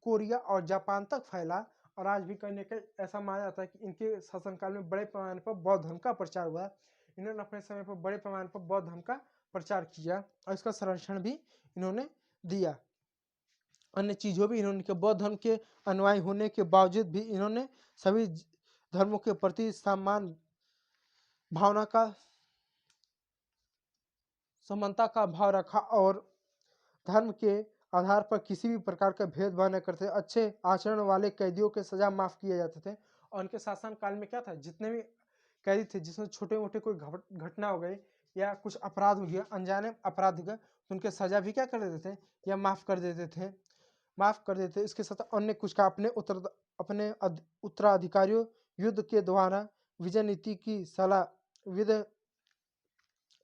कोरिया और जापान तक फैला। और आज भी कहीं ना कहीं ऐसा माना जाता है कि इनके शासनकाल में बड़े पैमाने पर बौद्ध धर्म का प्रचार हुआ। इन्होंने अपने समय पर बड़े पैमाने पर बौद्ध धर्म का प्रचार किया और इसका संरक्षण भी इन्होंने दिया। अन्य चीज़ों भी इन्होंने बौद्ध धर्म के अनुयायी होने के बावजूद भी इन्होंने सभी धर्मों के प्रति सम्मान भावना का समानता का भाव रखा और धर्म के आधार पर किसी भी प्रकार का भेदभाव न करते। अच्छे आचरण वाले कैदियों के सजा माफ किए जाते थे। और उनके शासन काल में क्या था, जितने भी कैदी थे जिसमें छोटे मोटे कोई घटना हो गई या कुछ अपराध हो गया, अनजाने अपराध हो गया, तो उनके सजा भी क्या कर देते थे या माफ कर देते थे। इसके साथ अन्य कुछ का अपने उत्तराधिकारियों युद्ध के द्वारा विजय नीति की सलाह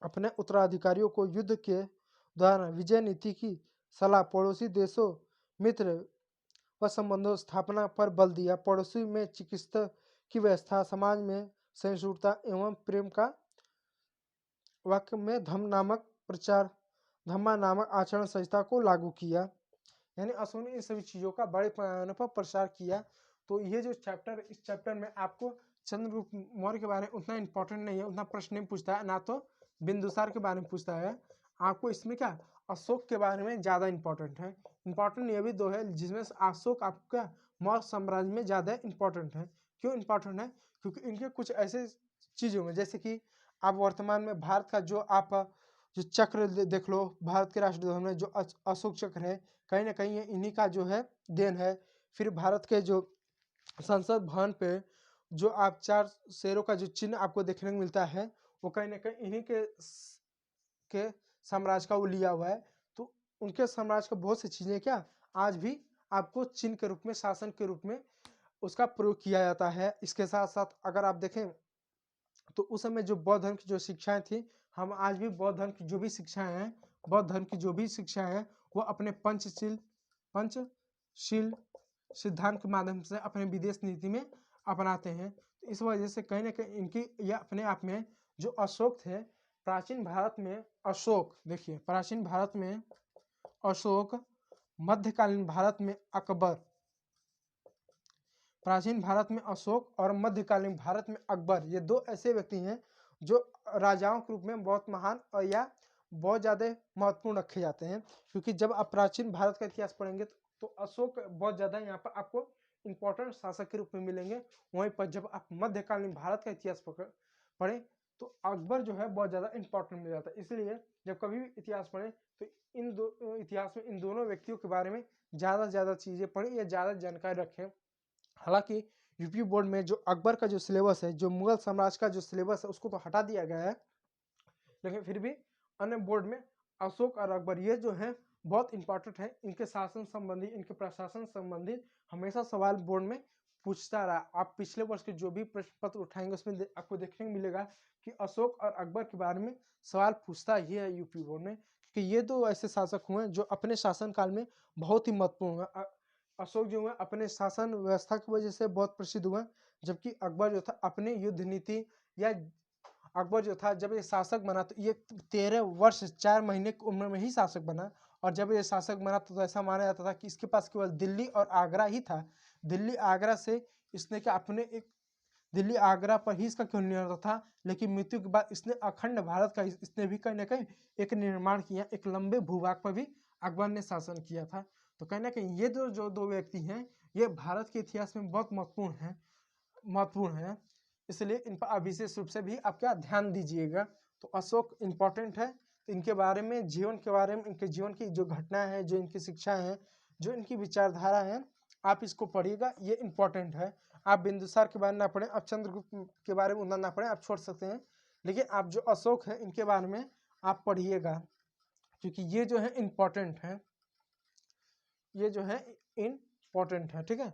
अपने उत्तराधिकारियों को युद्ध के द्वारा विजय नीति की सलाह पड़ोसी देशों, मित्र व संबंधों स्थापना पर बल दिया। पड़ोसी में चिकित्सा की व्यवस्था, समाज में सहिष्णुता एवं प्रेम का वाक्य में धम्मा नामक आचरण संहिता को लागू किया। यानी अशोक ने इन सभी चीज़ों का बड़े पैमाने पर प्रसार किया। तो ये जो चैप्टर, इस चैप्टर में आपको चंद्रगुप्त मौर्य के बारे में उतना इंपॉर्टेंट नहीं है, उतना प्रश्न नहीं पूछता है, ना तो बिंदुसार के बारे में पूछता है। आपको इसमें क्या अशोक के बारे में ज़्यादा इंपॉर्टेंट है। इंपॉर्टेंट ये भी दो है जिसमें अशोक आपका मौर्य साम्राज्य में ज़्यादा इंपॉर्टेंट है। क्यों इंपॉर्टेंट है? क्योंकि इनके कुछ ऐसे चीज़ों में, जैसे कि आप वर्तमान में भारत का जो चक्र देख लो, भारत के राष्ट्रध्वज में जो अशोक चक्र है, कहीं ना कहीं इन्हीं का जो है देन है। फिर भारत के जो संसद भवन पे जो आप 4 शेरों का जो चिन्ह आपको देखने को मिलता है, वो कहीं ना कहीं इन्हीं के साम्राज्य का वो लिया हुआ है। तो उनके साम्राज्य का बहुत सी चीज़ें क्या आज भी आपको चिन्ह के रूप में, शासन के रूप में उसका प्रयोग किया जाता है। इसके साथ साथ अगर आप देखें तो उस समय जो बौद्ध धर्म की जो शिक्षाएं थी, हम आज भी बौद्ध धर्म की जो भी शिक्षाएं हैं वो अपने पंचशील सिद्धांत के माध्यम से अपने विदेश नीति में अपनाते हैं। तो इस वजह से कहीं ना कहीं इनकी यह अपने आप में जो अशोक थे, प्राचीन भारत में अशोक, देखिए प्राचीन भारत में अशोक, मध्यकालीन भारत में अकबर, प्राचीन भारत में अशोक और मध्यकालीन भारत में अकबर, ये दो ऐसे व्यक्ति हैं जो राजाओं के रूप में बहुत महान और या बहुत ज़्यादा महत्वपूर्ण रखे जाते हैं। क्योंकि जब आप प्राचीन भारत का इतिहास पढ़ेंगे तो अशोक बहुत ज़्यादा यहाँ पर आपको इंपॉर्टेंट शासक के रूप में मिलेंगे। वहीं पर जब आप मध्यकालीन भारत का इतिहास पढ़ें तो अकबर जो है बहुत ज़्यादा इंपॉर्टेंट मिल जाता है। इसलिए जब कभी भी इतिहास पढ़ें तो इन दो इतिहास में इन दोनों व्यक्तियों के बारे में ज़्यादा से ज़्यादा चीज़ें पढ़ें या ज़्यादा जानकारी रखें। हालांकि यूपी बोर्ड में जो अकबर का जो सिलेबस है, जो मुगल साम्राज्य का जो सिलेबस है, उसको तो हटा दिया गया है, लेकिन फिर भी अन्य बोर्ड में अशोक और अकबर ये जो है बहुत इंपॉर्टेंट है। इनके शासन संबंधी, इनके प्रशासन संबंधी हमेशा सवाल बोर्ड में पूछता रहा। आप पिछले वर्ष के जो भी प्रश्न पत्र उठाएंगे उसमें आपको देखने को मिलेगा कि अशोक और अकबर के बारे में सवाल पूछता ही है यूपी बोर्ड में, क्योंकि ये दो ऐसे शासक हुए जो अपने शासन काल में बहुत ही महत्वपूर्ण हुए। अशोक जो हुए अपने शासन व्यवस्था की वजह से बहुत प्रसिद्ध हुए, जबकि अकबर जो था अपने युद्ध नीति या अकबर जो था जब ये शासक बना तो ये 13 वर्ष 4 महीने की उम्र में ही शासक बना। और जब ये शासक बना तो ऐसा माना जाता था कि इसके पास केवल दिल्ली और आगरा ही था। दिल्ली आगरा से इसने क्या अपने एक दिल्ली आगरा पर ही इसका क्यों निर्भर था, लेकिन मृत्यु के बाद इसने अखंड भारत का इसने भी कहीं ना कहीं एक निर्माण किया। एक लंबे भूभाग पर भी अकबर ने शासन किया था। तो कहीं ना कहीं ये जो दो व्यक्ति हैं ये भारत के इतिहास में बहुत महत्वपूर्ण है। इसलिए इन पर विशेष रूप से भी आप क्या ध्यान दीजिएगा। तो अशोक इम्पोर्टेंट है, तो इनके बारे में, जीवन के बारे में, इनके जीवन की जो घटनाएं हैं, जो इनकी शिक्षा है, जो इनकी विचारधारा है, आप इसको पढ़िएगा, ये इम्पोर्टेंट है। आप बिंदुसार के बारे में ना पढ़ें, आप चंद्रगुप्त के बारे में उतना ना पढ़ें, आप छोड़ सकते हैं, लेकिन आप जो अशोक है इनके बारे में आप पढ़िएगा, क्योंकि ये जो है इम्पोर्टेंट है, ये जो है इम्पोर्टेंट है। ठीक है,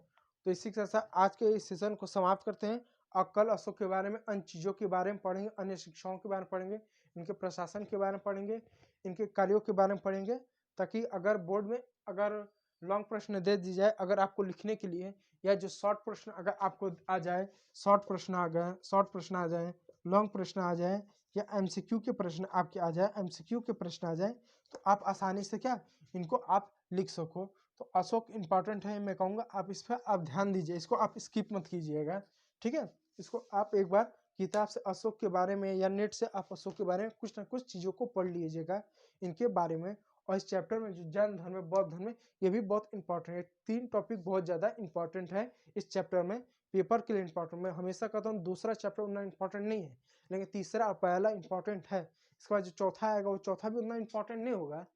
तो इसी के साथ आज के इस सेशन को समाप्त करते हैं, और कल अशोक के बारे में अन्य चीज़ों के बारे में पढ़ेंगे, अन्य शिक्षाओं के बारे में पढ़ेंगे, इनके प्रशासन के बारे में पढ़ेंगे, इनके कार्यों के बारे में पढ़ेंगे, ताकि अगर बोर्ड में अगर लॉन्ग प्रश्न दे दी जाए अगर आपको लिखने के लिए, या जो शॉर्ट प्रश्न अगर आपको आ जाए, शॉर्ट प्रश्न आ जाए, लॉन्ग प्रश्न आ जाए, या एमसीक्यू के प्रश्न आपके आ जाए, एमसीक्यू के प्रश्न आ जाए, तो आप आसानी से क्या इनको आप लिख सको। तो अशोक इम्पॉर्टेंट है, मैं कहूँगा आप इस पर आप ध्यान दीजिए, इसको आप स्किप मत कीजिएगा। ठीक है, इसको आप एक बार किताब से अशोक के बारे में या नेट से आप अशोक के बारे में कुछ ना कुछ चीज़ों को पढ़ लीजिएगा इनके बारे में। और इस चैप्टर में जो जैन धर्म है, बौद्ध धर्म है, ये भी बहुत इंपॉर्टेंट है। 3 टॉपिक बहुत ज़्यादा इंपॉर्टेंट है इस चैप्टर में, पेपर के लिए इंपॉर्टेंट। मैं हमेशा कहता हूँ दूसरा चैप्टर उतना इंपॉर्टेंट नहीं है, लेकिन तीसरा और पहला इंपॉर्टेंट है। इसके बाद जो चौथा आएगा वो चौथा भी उतना इंपॉर्टेंट नहीं होगा,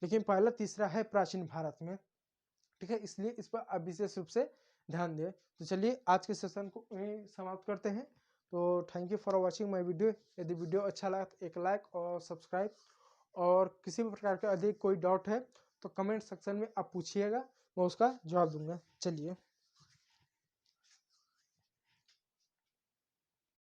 लेकिन पहला तीसरा है प्राचीन भारत में। ठीक है, इसलिए इस पर आप विशेष रूप से ध्यान दें। तो चलिए आज के सेशन को यहीं समाप्त करते हैं। तो thank you for watching my video. यदि वीडियो अच्छा लगा तो एक लाइक और सब्सक्राइब, और किसी भी प्रकार का अधिक कोई डाउट है तो कमेंट सेक्शन में आप पूछिएगा, मैं उसका जवाब दूंगा। चलिए।